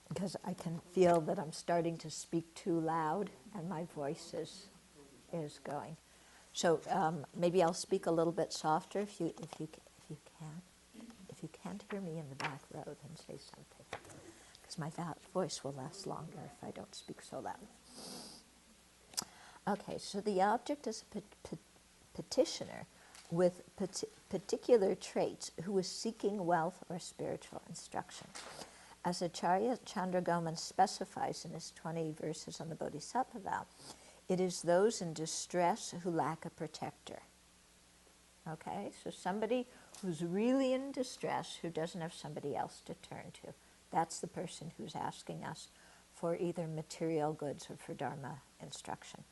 Because I can feel that I'm starting to speak too loud, and my voice is going. So maybe I'll speak a little bit softer if you can. If you can't hear me in the back row, then say something. Because my voice will last longer if I don't speak so loud. Okay, so the object is a petitioner with particular traits who is seeking wealth or spiritual instruction. As Acharya Chandragoman specifies in his 20 verses on the Bodhisattva vow, it is those in distress who lack a protector. Okay, so somebody who's really in distress, who doesn't have somebody else to turn to. That's the person who's asking us for either material goods or for dharma instruction.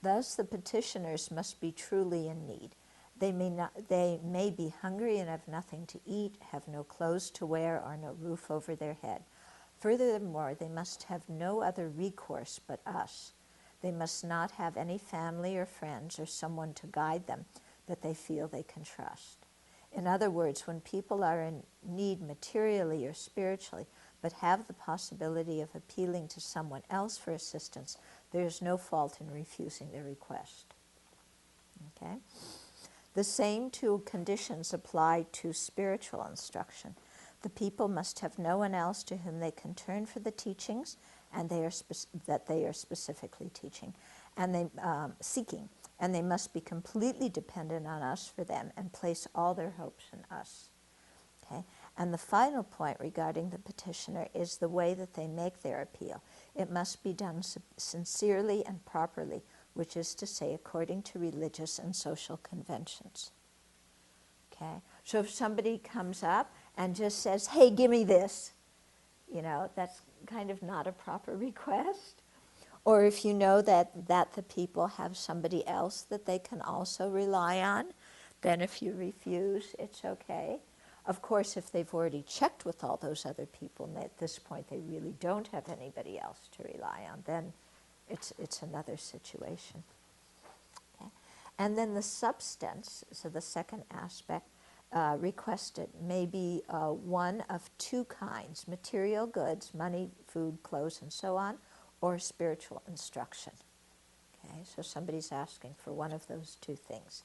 Thus, the petitioners must be truly in need. They may be hungry and have nothing to eat, have no clothes to wear, or no roof over their head. Furthermore, they must have no other recourse but us. They must not have any family or friends or someone to guide them that they feel they can trust. In other words, when people are in need materially or spiritually, but have the possibility of appealing to someone else for assistance, there is no fault in refusing their request. Okay? The same two conditions apply to spiritual instruction. The people must have no one else to whom they can turn for the teachings and that they are specifically teaching and they seeking, and they must be completely dependent on us for them and place all their hopes in us. Okay? And the final point regarding the petitioner is the way that they make their appeal. It must be done sincerely and properly, which is to say, according to religious and social conventions. Okay? So if somebody comes up and just says, hey, give me this, that's kind of not a proper request. Or if you know that the people have somebody else that they can also rely on, then if you refuse, it's okay. Of course, if they've already checked with all those other people, and at this point they really don't have anybody else to rely on, then it's another situation. Okay? And then the substance, so the second aspect, requested may be one of two kinds: material goods, money, food, clothes, and so on, or spiritual instruction. Okay, so somebody's asking for one of those two things.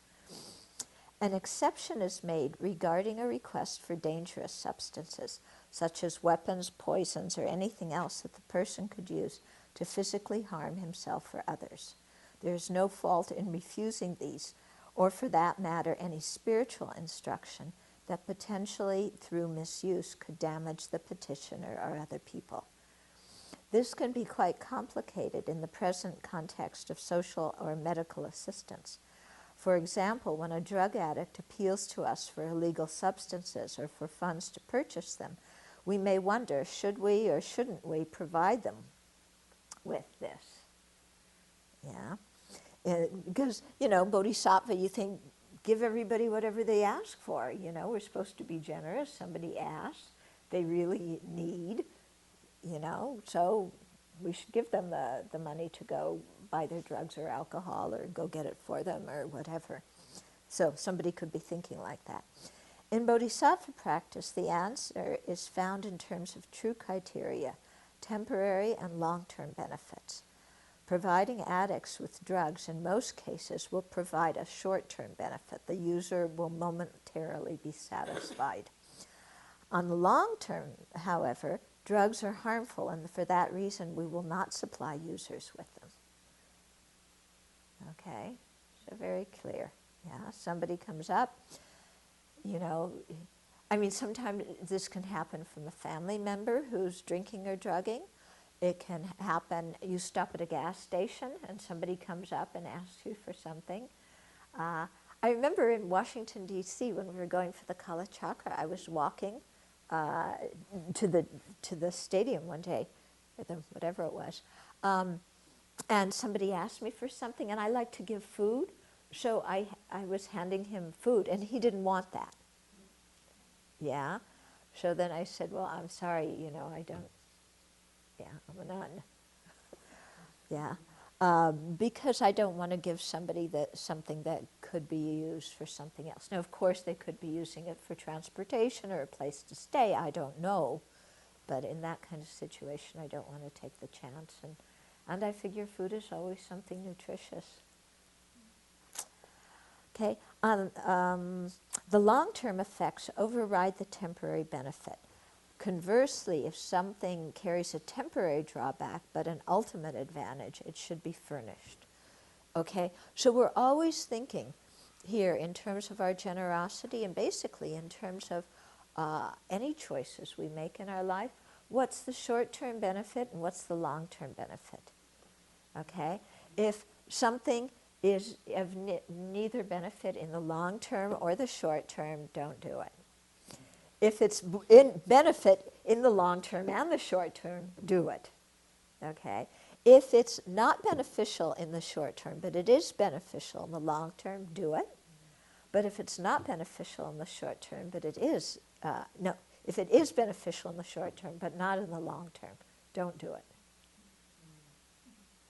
An exception is made regarding a request for dangerous substances, such as weapons, poisons, or anything else that the person could use to physically harm himself or others. There is no fault in refusing these, or for that matter, any spiritual instruction that potentially, through misuse, could damage the petitioner or other people. This can be quite complicated in the present context of social or medical assistance. For example, when a drug addict appeals to us for illegal substances or for funds to purchase them, we may wonder, should we or shouldn't we provide them with this? Yeah. Because, Bodhisattva, you think, give everybody whatever they ask for. We're supposed to be generous. Somebody asks, they really need, so we should give them the money to go buy their drugs or alcohol or go get it for them or whatever. So somebody could be thinking like that. In Bodhisattva practice, the answer is found in terms of true criteria, temporary and long-term benefits. Providing addicts with drugs in most cases will provide a short-term benefit. The user will momentarily be satisfied. On the long term, however, drugs are harmful, and for that reason we will not supply users with them. Okay, so very clear. Yeah, somebody comes up, sometimes this can happen from a family member who's drinking or drugging. It can happen, you stop at a gas station and somebody comes up and asks you for something. I remember in Washington, D.C., when we were going for the Kala Chakra, I was walking to the stadium one day, or whatever it was, and somebody asked me for something, and I like to give food, so I was handing him food, and he didn't want that. Yeah? So then I said, well, I'm sorry, I don't, I'm a nun. Yeah. Because I don't want to give somebody something that could be used for something else. Now, of course, they could be using it for transportation or a place to stay. I don't know. But in that kind of situation, I don't want to take the chance. And I figure food is always something nutritious. Okay. The long-term effects override the temporary benefit. Conversely, if something carries a temporary drawback but an ultimate advantage, it should be furnished. Okay? So we're always thinking here in terms of our generosity and basically in terms of any choices we make in our life, what's the short-term benefit and what's the long-term benefit? Okay? If something is of neither benefit in the long term or the short term, don't do it. If it's in benefit in the long term and the short term, do it. Okay? If it's not beneficial in the short term, but it is beneficial in the long term, do it. But if it's not beneficial in the short term, but it is, if it is beneficial in the short term, but not in the long term, don't do it.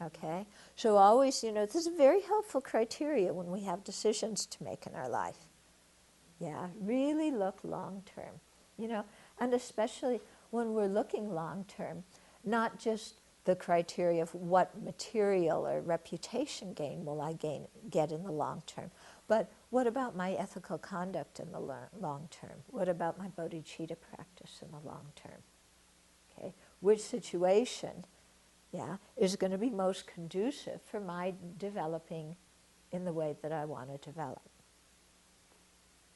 Okay? So always, this is a very helpful criteria when we have decisions to make in our life. Yeah, really look long term, and especially when we're looking long term, not just the criteria of what material or reputation gain will I get in the long term, but what about my ethical conduct in the long term? What about my bodhicitta practice in the long term? Okay, which situation, is going to be most conducive for my developing in the way that I want to develop?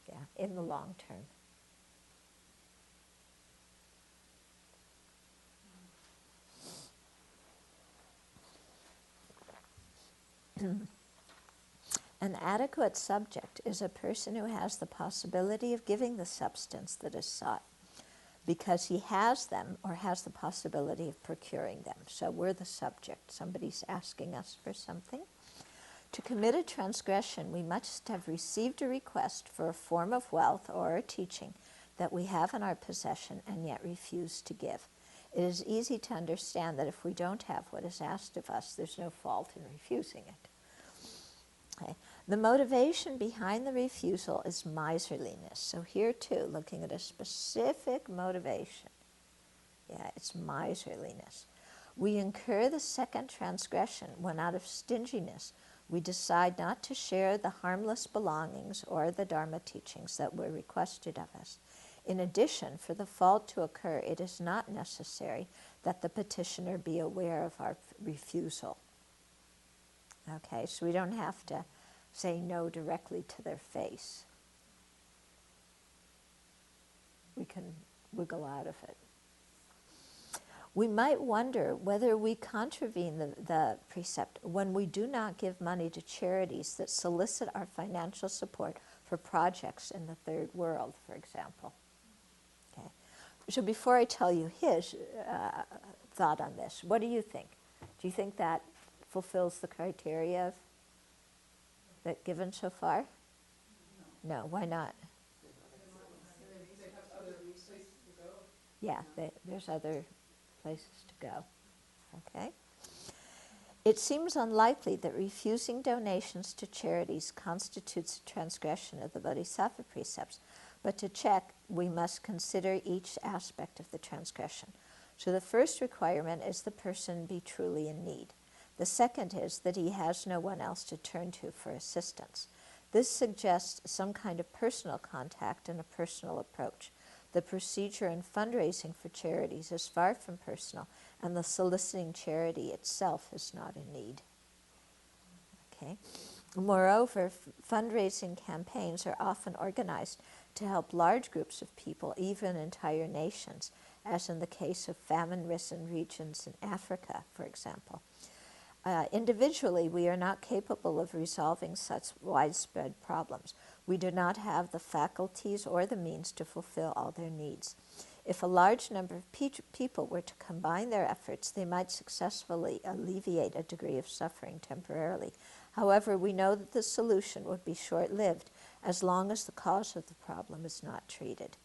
Yeah, in the long term. An adequate subject is a person who has the possibility of giving the substance that is sought. because he has them or has the possibility of procuring them. So we're the subject. Somebody's asking us for something. To commit a transgression, we must have received a request for a form of wealth or a teaching that we have in our possession and yet refuse to give. It is easy to understand that if we don't have what is asked of us, there's no fault in refusing it. Okay. The motivation behind the refusal is miserliness. So here too, looking at a specific motivation. Yeah, it's miserliness. We incur the second transgression when out of stinginess we decide not to share the harmless belongings or the Dharma teachings that were requested of us. In addition, for the fault to occur, it is not necessary that the petitioner be aware of our refusal. Okay, so we don't have to say no directly to their face. We can wiggle out of it. We might wonder whether we contravene the precept when we do not give money to charities that solicit our financial support for projects in the third world, for example. Okay. So before I tell you his thought on this, what do you think? Do you think that fulfills the criteria that given so far? No, why not? They have other places to go. Yeah, there's other places to go. Okay. It seems unlikely that refusing donations to charities constitutes a transgression of the Bodhisattva precepts, but to check, we must consider each aspect of the transgression. So the first requirement is the person be truly in need. The second is that he has no one else to turn to for assistance. This suggests some kind of personal contact and a personal approach. The procedure in fundraising for charities is far from personal, and the soliciting charity itself is not in need. Okay. Moreover, fundraising campaigns are often organized to help large groups of people, even entire nations, as in the case of famine-ridden regions in Africa, for example. Individually, we are not capable of resolving such widespread problems. We do not have the faculties or the means to fulfill all their needs. If a large number of people were to combine their efforts, they might successfully alleviate a degree of suffering temporarily. However, we know that the solution would be short-lived as long as the cause of the problem is not treated.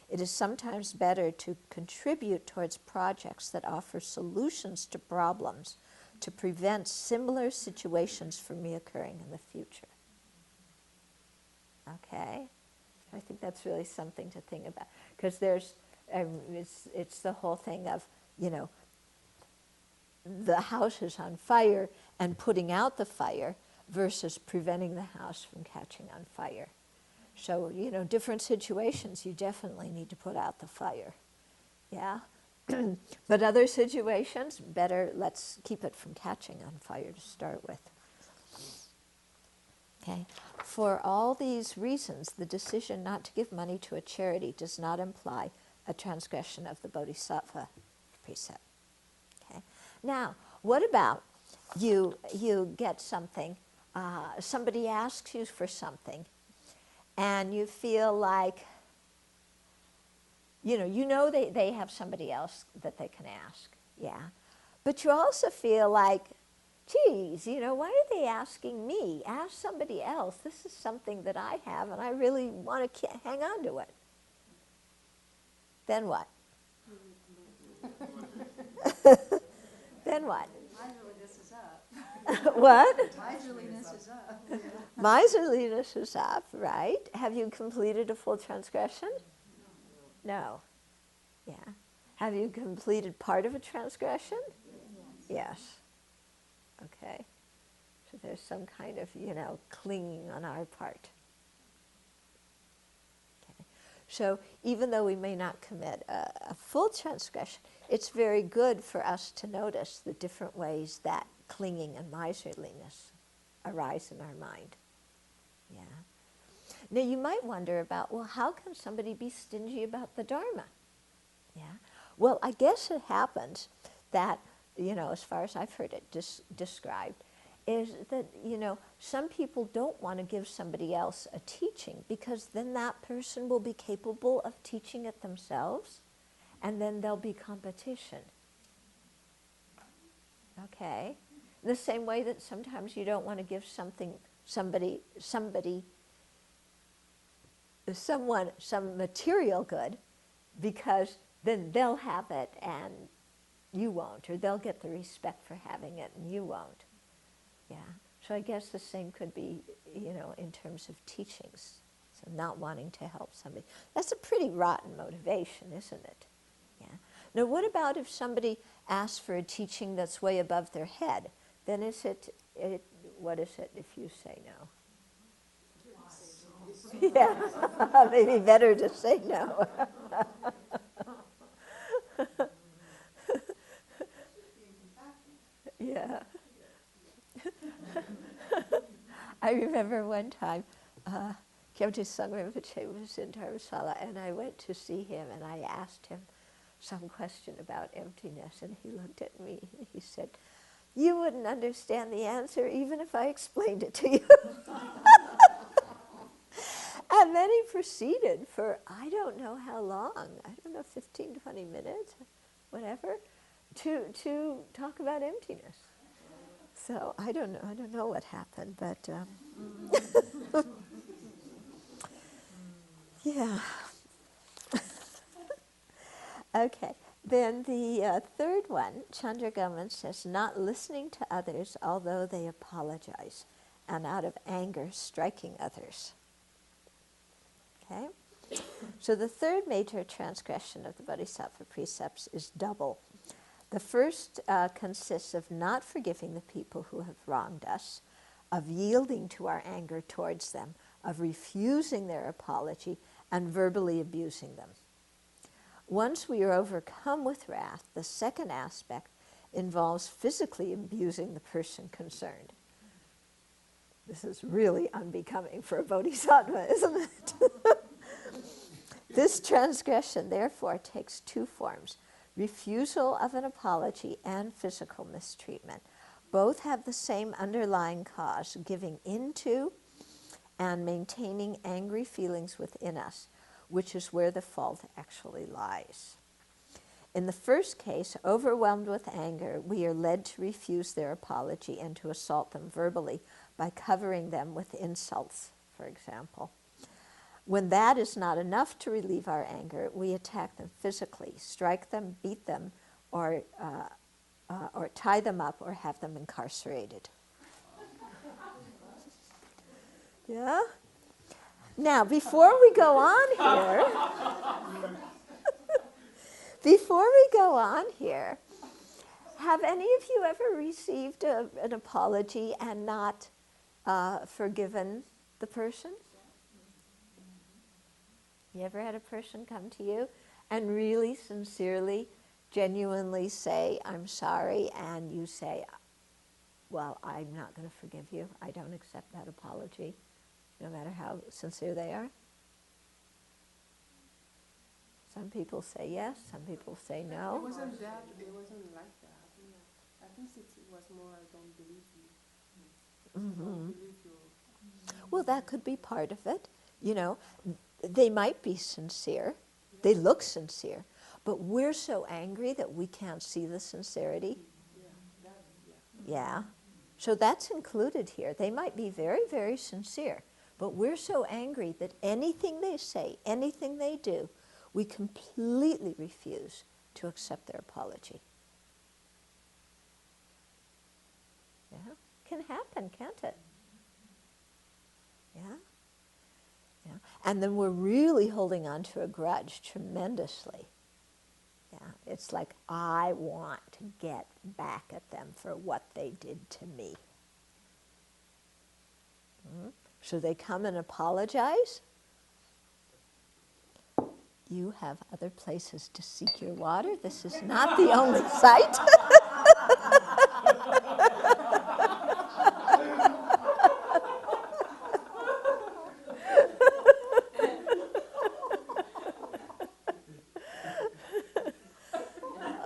It is sometimes better to contribute towards projects that offer solutions to problems to prevent similar situations from reoccurring in the future. Okay? I think that's really something to think about. Because there's, it's the whole thing of, you know, the house is on fire and putting out the fire versus preventing the house from catching on fire. So, you know, different situations, you definitely need to put out the fire. Yeah? But other situations, better let's keep it from catching on fire to start with. Okay. For all these reasons, the decision not to give money to a charity does not imply a transgression of the Bodhisattva precept. Okay. Now, what about you get something, somebody asks you for something, and you feel like, you know they have somebody else that they can ask, yeah. But you also feel like, geez, you know, why are they asking me? Ask somebody else. This is something that I have, and I really want to hang on to it. Then what? Then what? Miserliness is up. What? Miserliness is up. Miserliness is up, right? Have you completed a full transgression? No. Yeah. Have you completed part of a transgression? Yes. Okay. So there's some kind of, you know, clinging on our part. Okay. So even though we may not commit a full transgression, it's very good for us to notice the different ways that clinging and miserliness arise in our mind. Yeah. Now you might wonder about, well, how can somebody be stingy about the Dharma? Yeah. Well, I guess it happens that, you know, as far as I've heard it described, is that, you know, some people don't want to give somebody else a teaching because then that person will be capable of teaching it themselves. and then there'll be competition. Okay? The same way that sometimes you don't want to give someone some material good, because then they'll have it and you won't, or they'll get the respect for having it and you won't. Yeah. So I guess the same could be, in terms of teachings. So not wanting to help somebody. That's a pretty rotten motivation, isn't it? Yeah. Now what about if somebody asks for a teaching that's way above their head? Then what is it if you say no? Yeah, maybe better to say no. Yeah. I remember one time, Kyomte Sangha Rinpoche was in Dharamsala, and I went to see him, and I asked him some question about emptiness, and he looked at me, and he said, "You wouldn't understand the answer even if I explained it to you." And then he proceeded for, I don't know how long, 15, 20 minutes, whatever, to talk about emptiness. So I don't know what happened, but yeah. Okay, then the third one, Chandragaman says, not listening to others although they apologize, and out of anger striking others. Okay? So the third major transgression of the Bodhisattva precepts is double. The first consists of not forgiving the people who have wronged us, of yielding to our anger towards them, of refusing their apology, and verbally abusing them. Once we are overcome with wrath, the second aspect involves physically abusing the person concerned. This is really unbecoming for a bodhisattva, isn't it? This transgression, therefore, takes two forms: refusal of an apology and physical mistreatment. Both have the same underlying cause, giving into and maintaining angry feelings within us, which is where the fault actually lies. In the first case, overwhelmed with anger, we are led to refuse their apology and to assault them verbally by covering them with insults, for example. When that is not enough to relieve our anger, we attack them physically, strike them, beat them, or tie them up or have them incarcerated. Yeah? Now, before we go on here, have any of you ever received an apology and not forgiven the person? You ever had a person come to you and really sincerely, genuinely say, "I'm sorry," and you say, "Well, I'm not going to forgive you. I don't accept that apology," no matter how sincere they are? Some people say yes, some people say no. It wasn't like that. Yeah. I think it was more, I don't believe you. Mm-hmm. I don't believe you. Well, that could be part of it. They might be sincere. They look sincere. But we're so angry that we can't see the sincerity. Yeah. So that's included here. They might be very, very sincere. But we're so angry that anything they say, anything they do, we completely refuse to accept their apology. Yeah. Can happen, can't it? Yeah. Yeah. And then we're really holding on to a grudge tremendously. Yeah. It's like, I want to get back at them for what they did to me. So they come and apologize. You have other places to seek your water. This is not the only site.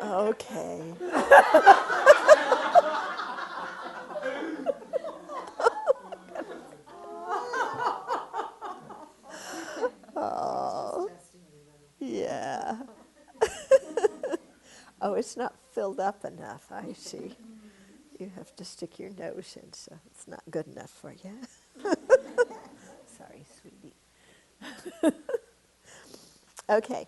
Okay. Oh, yeah. Oh, it's not filled up enough, I see. You have to stick your nose in, so it's not good enough for you. Sorry, sweetie. Okay.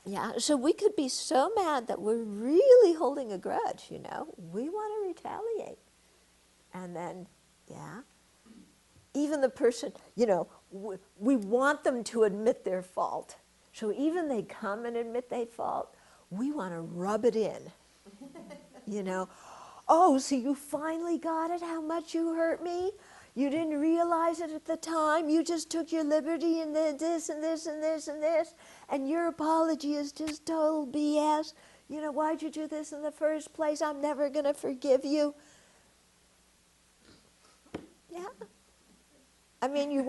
Yeah, so we could be so mad that we're really holding a grudge, you know. We want to retaliate. And then, yeah, even the person, you know, we want them to admit their fault. So even they come and admit they fault, we want to rub it in. You know, oh, so you finally got it, how much you hurt me? You didn't realize it at the time. You just took your liberty and this and this and this and this. And your apology is just total BS. You know, why'd you do this in the first place? I'm never going to forgive you. Yeah. I mean,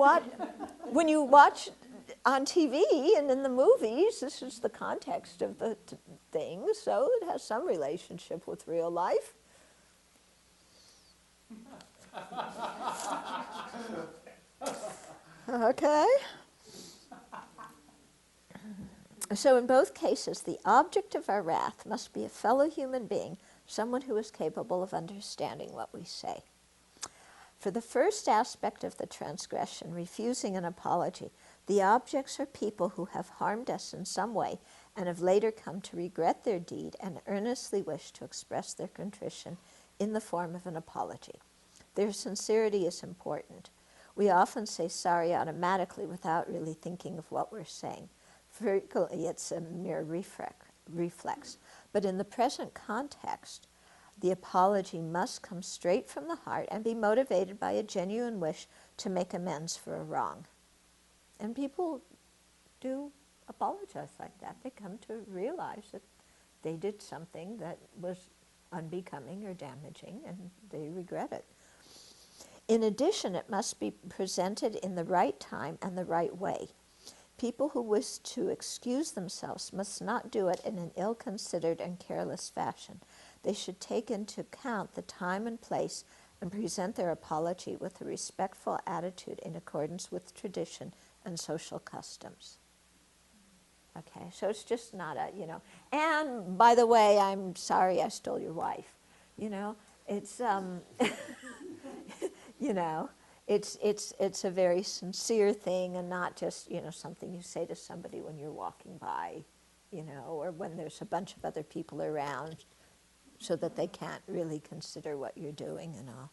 when you watch on TV and in the movies, this is the context of the thing, so it has some relationship with real life. Okay. So in both cases, the object of our wrath must be a fellow human being, someone who is capable of understanding what we say. For the first aspect of the transgression, refusing an apology, the objects are people who have harmed us in some way and have later come to regret their deed and earnestly wish to express their contrition in the form of an apology. Their sincerity is important. We often say sorry automatically without really thinking of what we're saying. Frequently, it's a mere reflex. But in the present context, the apology must come straight from the heart and be motivated by a genuine wish to make amends for a wrong. And people do apologize like that. They come to realize that they did something that was unbecoming or damaging, and they regret it. In addition, it must be presented in the right time and the right way. People who wish to excuse themselves must not do it in an ill-considered and careless fashion. They should take into account the time and place and present their apology with a respectful attitude in accordance with tradition and social customs. Okay, so it's just not a, you know, and by the way, I'm sorry I stole your wife. You know, it's, you know, it's a very sincere thing and not just, you know, something you say to somebody when you're walking by, you know, or when there's a bunch of other people around so that they can't really consider what you're doing and all.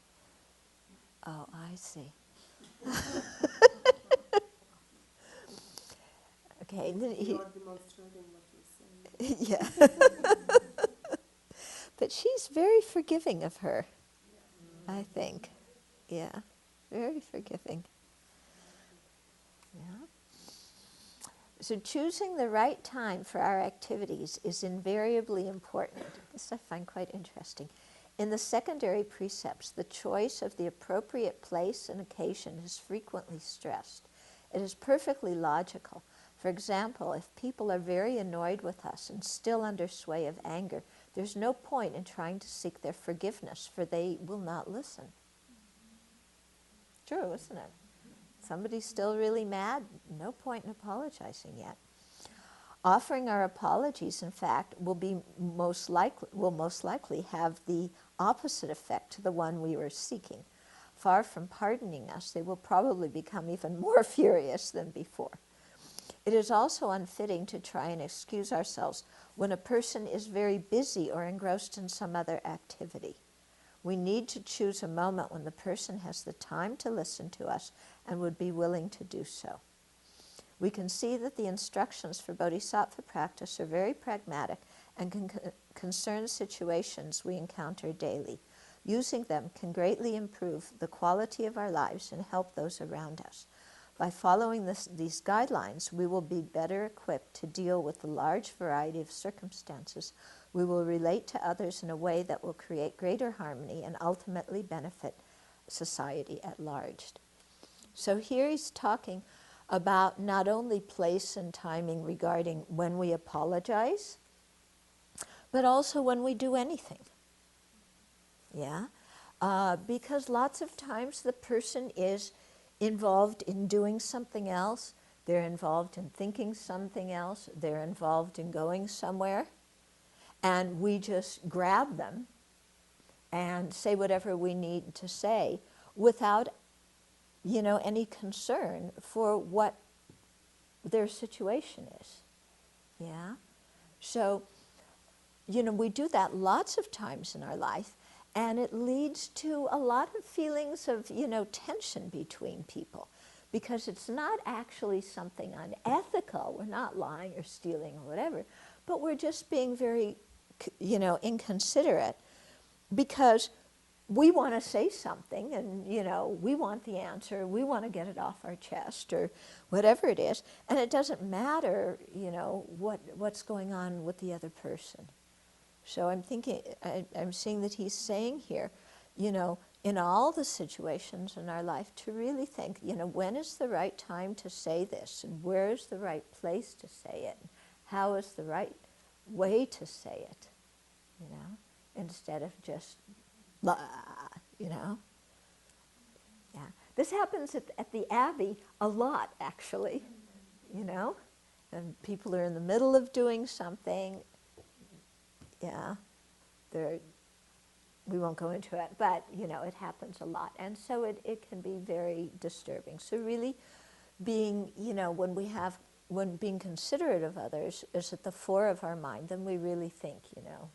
Oh, I see. Okay. Then You're demonstrating what you're saying. Yeah. But she's very forgiving of her, I think. Yeah, very forgiving. Yeah. So choosing the right time for our activities is invariably important. This I find quite interesting. In the secondary precepts, the choice of the appropriate place and occasion is frequently stressed. It is perfectly logical. For example, if people are very annoyed with us and still under sway of anger, there's no point in trying to seek their forgiveness, for they will not listen. True, isn't it? Somebody's still really mad, no point in apologizing yet. Offering our apologies, in fact, will most likely have the opposite effect to the one we were seeking. Far from pardoning us, they will probably become even more furious than before. It is also unfitting to try and excuse ourselves when a person is very busy or engrossed in some other activity. We need to choose a moment when the person has the time to listen to us and would be willing to do so. We can see that the instructions for Bodhisattva practice are very pragmatic and can concern situations we encounter daily. Using them can greatly improve the quality of our lives and help those around us. By following these guidelines, we will be better equipped to deal with the large variety of circumstances. We will relate to others in a way that will create greater harmony and ultimately benefit society at large. So here he's talking about not only place and timing regarding when we apologize, but also when we do anything. Yeah? Because lots of times the person is involved in doing something else, they're involved in thinking something else, they're involved in going somewhere, and we just grab them and say whatever we need to say without, any concern for what their situation is. Yeah? So, we do that lots of times in our life, and it leads to a lot of feelings of, tension between people, because it's not actually something unethical. We're not lying or stealing or whatever, but we're just being very, inconsiderate, because we want to say something, and, we want the answer, we want to get it off our chest, or whatever it is, and it doesn't matter, what's going on with the other person. So I'm thinking, I'm seeing that he's saying here, in all the situations in our life, to really think, when is the right time to say this, and where is the right place to say it, and how is the right way to say it, instead of just blah, Yeah. This happens at the Abbey a lot, actually, and people are in the middle of doing something. We won't go into it, but, it happens a lot. And so it can be very disturbing. So really being, when being considerate of others is at the fore of our mind, then we really think,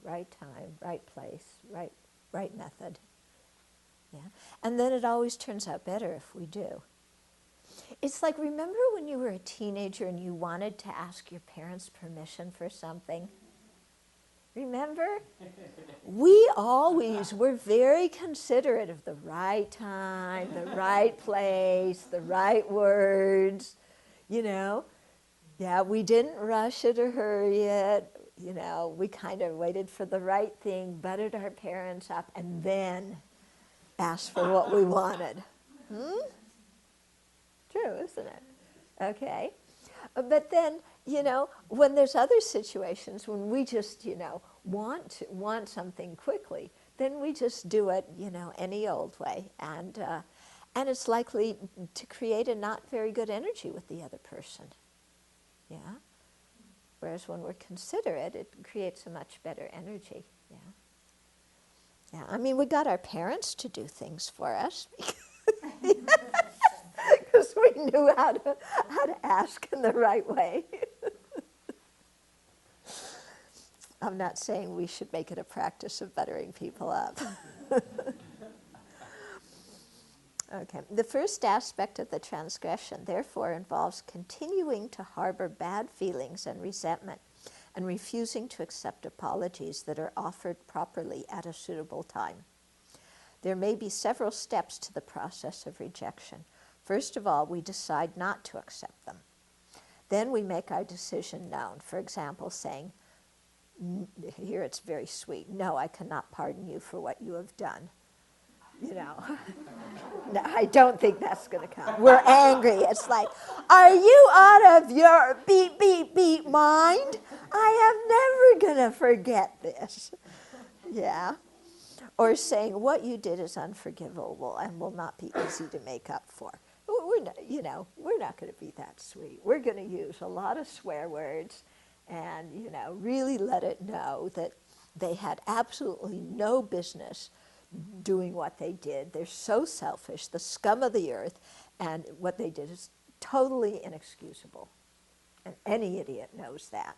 right time, right place, right method. Yeah. And then it always turns out better if we do. It's like, remember when you were a teenager and you wanted to ask your parents permission for something? Remember? We always were very considerate of the right time, the right place, the right words, Yeah, we didn't rush it or hurry it. We kind of waited for the right thing, buttered our parents up, and then asked for what we wanted. True, isn't it? Okay. But then, when there's other situations when we just, want something quickly, then we just do it, any old way. And it's likely to create a not very good energy with the other person. Yeah? Whereas when we're considerate, it creates a much better energy. Yeah? Yeah, I mean, we got our parents to do things for us because we knew how to ask in the right way. I'm not saying we should make it a practice of buttering people up. Okay. The first aspect of the transgression, therefore, involves continuing to harbor bad feelings and resentment and refusing to accept apologies that are offered properly at a suitable time. There may be several steps to the process of rejection. First of all, we decide not to accept them. Then we make our decision known, for example, saying, here it's very sweet, no, I cannot pardon you for what you have done. No, I don't think that's going to come. We're angry. It's like, are you out of your beep mind? I am never going to forget this. Yeah. Or saying, what you did is unforgivable and will not be easy to make up for. We're not going to be that sweet. We're going to use a lot of swear words and, really let it know that they had absolutely no business doing what they did. They're so selfish, the scum of the earth, and what they did is totally inexcusable. And any idiot knows that.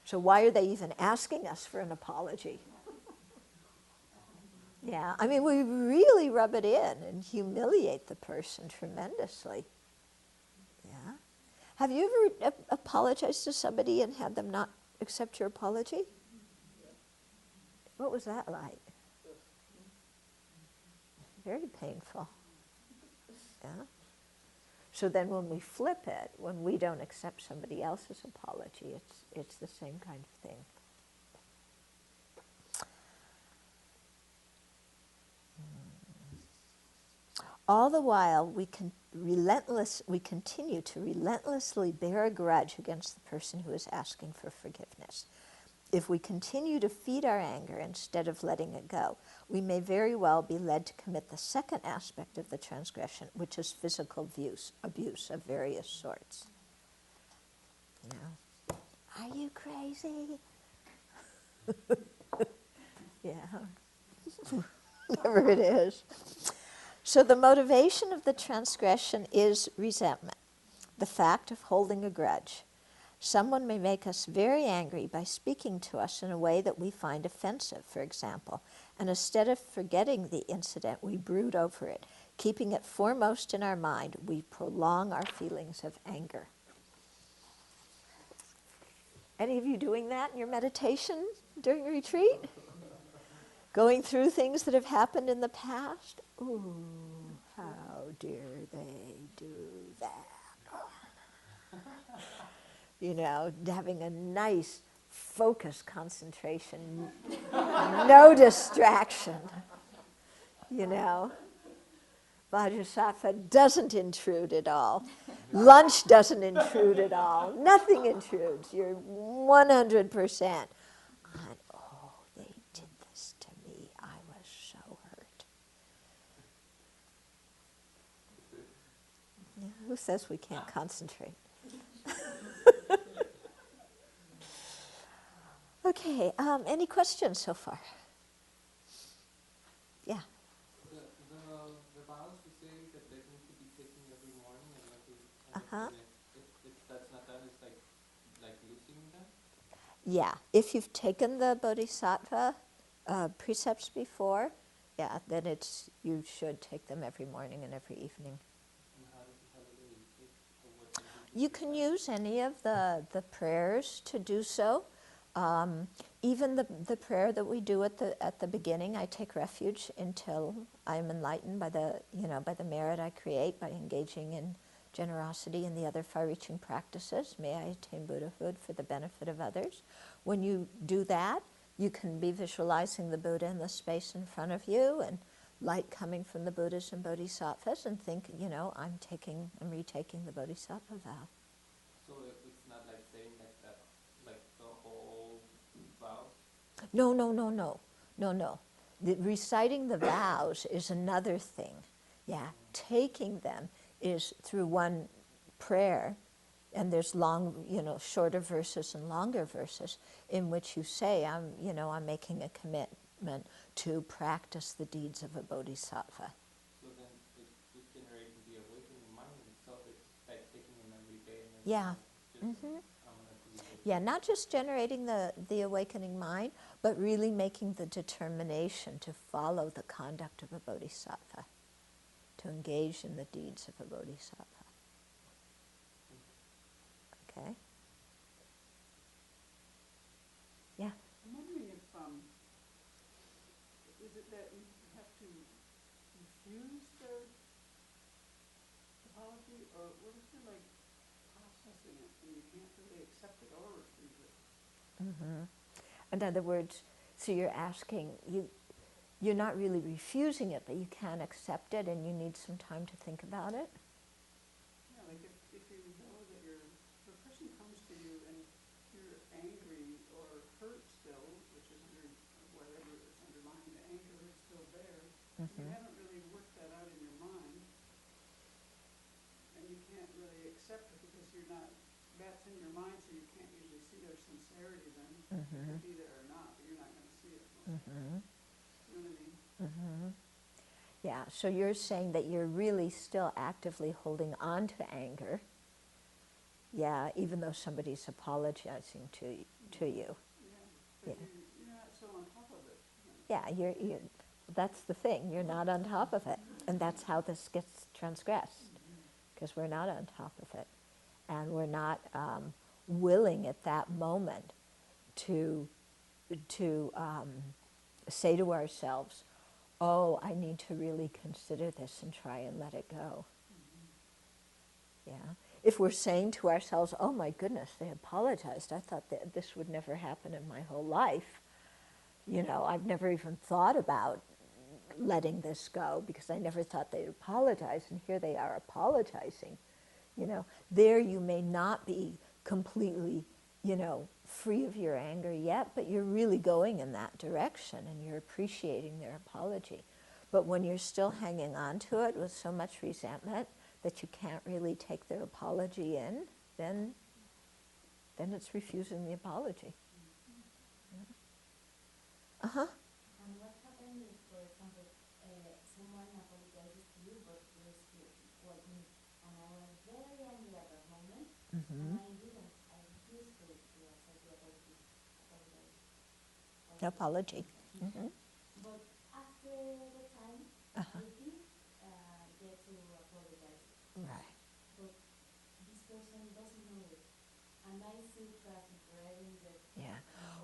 So why are they even asking us for an apology? Yeah, I mean, we really rub it in and humiliate the person tremendously. Yeah. Have you ever apologized to somebody and had them not accept your apology? What was that like? Very painful. Yeah. So then when we flip it, when we don't accept somebody else's apology, it's the same kind of thing. All the while, we continue to relentlessly bear a grudge against the person who is asking for forgiveness. If we continue to feed our anger instead of letting it go, we may very well be led to commit the second aspect of the transgression, which is physical abuse of various sorts. Are you crazy? Whatever it is. So the motivation of the transgression is resentment, the fact of holding a grudge. Someone may make us very angry by speaking to us in a way that we find offensive, for example, and instead of forgetting the incident, we brood over it. Keeping it foremost in our mind, we prolong our feelings of anger. Any of you doing that in your meditation during retreat? Going through things that have happened in the past? Ooh, how dare they do that? You know, having a nice focus concentration, no distraction, you know. Bodhisattva doesn't intrude at all. Lunch doesn't intrude at all. Nothing intrudes. You're 100%. And, oh, they did this to me. I was so hurt. Yeah, who says we can't concentrate? Okay, any questions so far? Yeah. The vows you say that they need to be taken every morning and Uh-huh. if that's not done, it's like losing them? Yeah, if you've taken the Bodhisattva precepts before, yeah, then you should take them every morning and every evening. And how do they take, or what do You can use any of the prayers to do so. Even the prayer that we do at the beginning, I take refuge until I'm enlightened by the merit I create by engaging in generosity and the other far-reaching practices. May I attain Buddhahood for the benefit of others. When you do that, you can be visualizing the Buddha in the space in front of you and light coming from the Buddhas and Bodhisattvas, and think, I'm retaking the Bodhisattva vow. So it's not like saying like that, like the whole vows? No. Reciting the vows is another thing. Yeah, taking them is through one prayer, and there's shorter verses and longer verses in which you say, I'm making a commitment to practice the deeds of a bodhisattva. So then it's generating the awakening mind itself. It's like taking them every day and every Yeah. night. Just, Yeah, not just generating the awakening mind, but really making the determination to follow the conduct of a bodhisattva, to engage in the deeds of a bodhisattva. Okay? Yeah? I'm wondering if, is it that you have to refuse their apology, or what if you're like processing it and you can't really accept it or refuse it? Mm-hmm. In other words, so you're asking, you're not really refusing it, but you can't accept it and you need some time to think about it? Yeah, like if you know that the person comes to you and you're angry or hurt still, which is whatever is underlying the anger is still there, Mm-hmm. you haven't really worked that out in your mind, and you can't really accept it because that's in your mind, so you can't usually see their sincerity then. Mm-hmm. It could be there or not, but you're not going to see it. Mm-hmm. You know what I mean? Mm-hmm. Yeah, so you're saying that you're really still actively holding on to anger, yeah, even though somebody's apologizing to you. Yeah, but Yeah. you're not so on top of it. Yeah, that's the thing, you're not on top of it. And that's how this gets transgressed, because we're not on top of it. And we're not willing at that moment to say to ourselves, oh, I need to really consider this and try and let it go. Yeah. If we're saying to ourselves, oh my goodness, they apologized, I thought that this would never happen in my whole life. I've never even thought about letting this go because I never thought they'd apologize, and here they are apologizing. There you may not be completely, free of your anger yet, but you're really going in that direction and you're appreciating their apology. But when you're still hanging on to it with so much resentment that you can't really take their apology in, then it's refusing the apology. And what happens if, for example, someone apologizes to you, but you're still working. And I was very angry at that moment, and I didn't. I refused to accept the apology. Apology. Mm-hmm. But after the time, Uh-huh. I did get to apologize. Right. But this person doesn't know it, and I still trust forever in the. Yeah.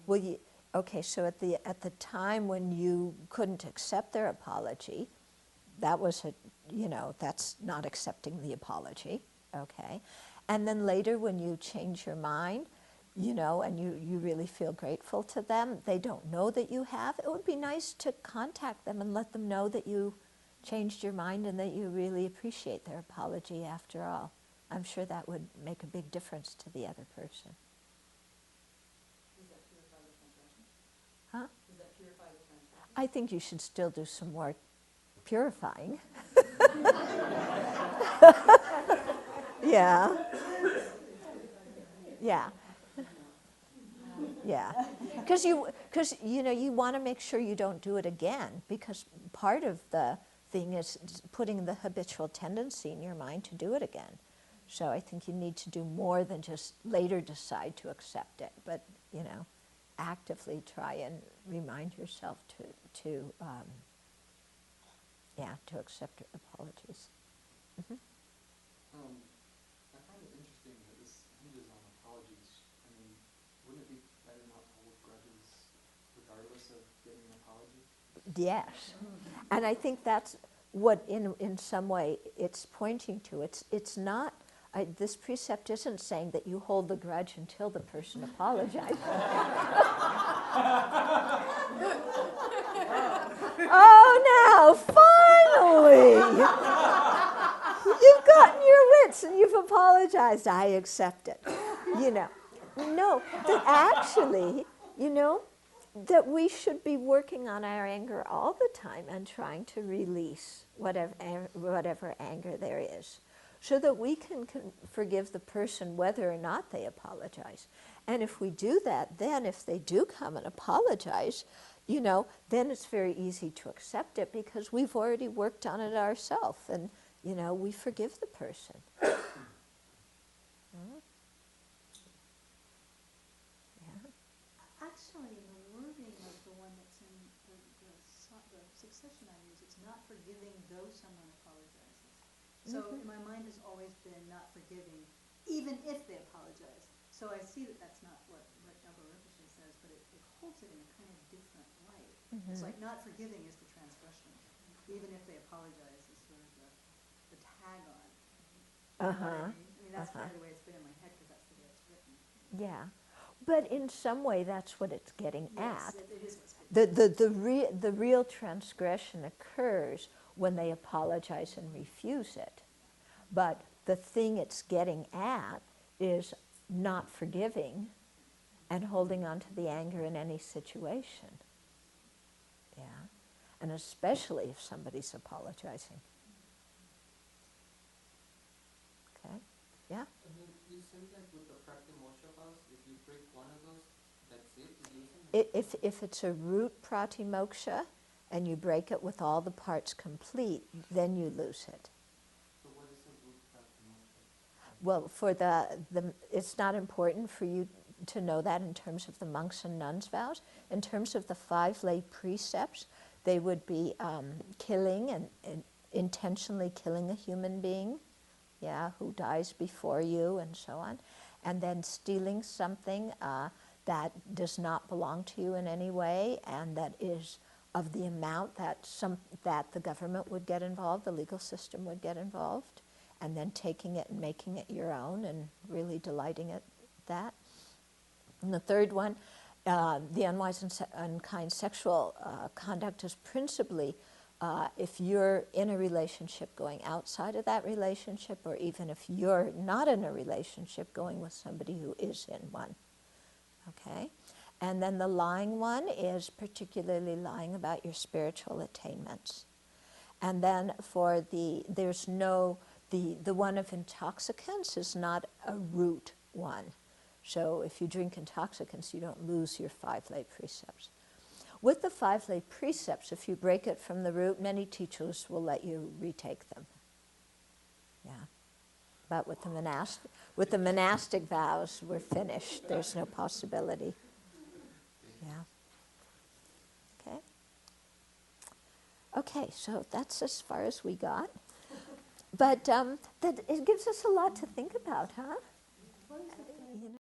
Well, okay, so at the time when you couldn't accept their apology, that was that's not accepting the apology, okay? And then later when you change your mind, and you really feel grateful to them, they don't know that you have, it would be nice to contact them and let them know that you changed your mind and that you really appreciate their apology after all. I'm sure that would make a big difference to the other person. Does that purify the transgression? Huh? Does that purify the transgression? I think you should still do some more purifying. Yeah. Yeah. Yeah. Because you want to make sure you don't do it again, because part of the thing is putting the habitual tendency in your mind to do it again. So I think you need to do more than just later decide to accept it, but actively try and remind yourself to accept apologies. Mm-hmm. I find it interesting that this hinges on apologies. I mean, wouldn't it be better not to hold grudges regardless of getting an apology? Yes, and I think that's what, in some way, it's pointing to. It's not. This precept isn't saying that you hold the grudge until the person apologizes. Oh, now finally, you've gotten your wits and you've apologized. I accept it. No, that actually, that we should be working on our anger all the time and trying to release whatever anger there is, so that we can forgive the person whether or not they apologize. And if we do that, then if they do come and apologize, then it's very easy to accept it because we've already worked on it ourselves, and we forgive the person. Actually, the wording of the one that's in the succession I use, it's not forgiving though someone apologizes. So my mind has always been not forgiving, even if they apologize. So I see that that's not what Abbey says, but it holds it in a kind of different light. It's like not forgiving is the transgression, even if they apologize is sort of the tag on. You know what I mean, that's part of the way it's been in my head because that's the way it's written. Yeah. But in some way, that's what it's getting Yes, at. it is what's getting The real transgression occurs when they apologize and refuse it. But the thing it's getting at is not forgiving and holding on to the anger in any situation. Yeah. And especially if somebody's apologizing. Okay? Yeah? And then you said like with the pratimosha vows, if you break one of those, that's it? You lose them? If it's a root pratimoksha and you break it with all the parts complete, then you lose it. So what is a root pratimosha? Well, for it's not important for you to know that in terms of the monks' and nuns' vows. In terms of the 5 lay precepts, they would be killing and intentionally killing a human being, who dies before you and so on, and then stealing something that does not belong to you in any way and that is of the amount that the government would get involved, the legal system would get involved, and then taking it and making it your own and really delighting at that. And the third one, the unwise and unkind sexual conduct is principally if you're in a relationship going outside of that relationship, or even if you're not in a relationship going with somebody who is in one. Okay? And then the lying one is particularly lying about your spiritual attainments. And then for the one of intoxicants is not a root one. So if you drink intoxicants, you don't lose your 5 lay precepts. With the 5 lay precepts, if you break it from the root, many teachers will let you retake them. Yeah. But with the monastic vows, we're finished. There's no possibility. Yeah. Okay. Okay, so that's as far as we got. But that it gives us a lot to think about, huh? What is the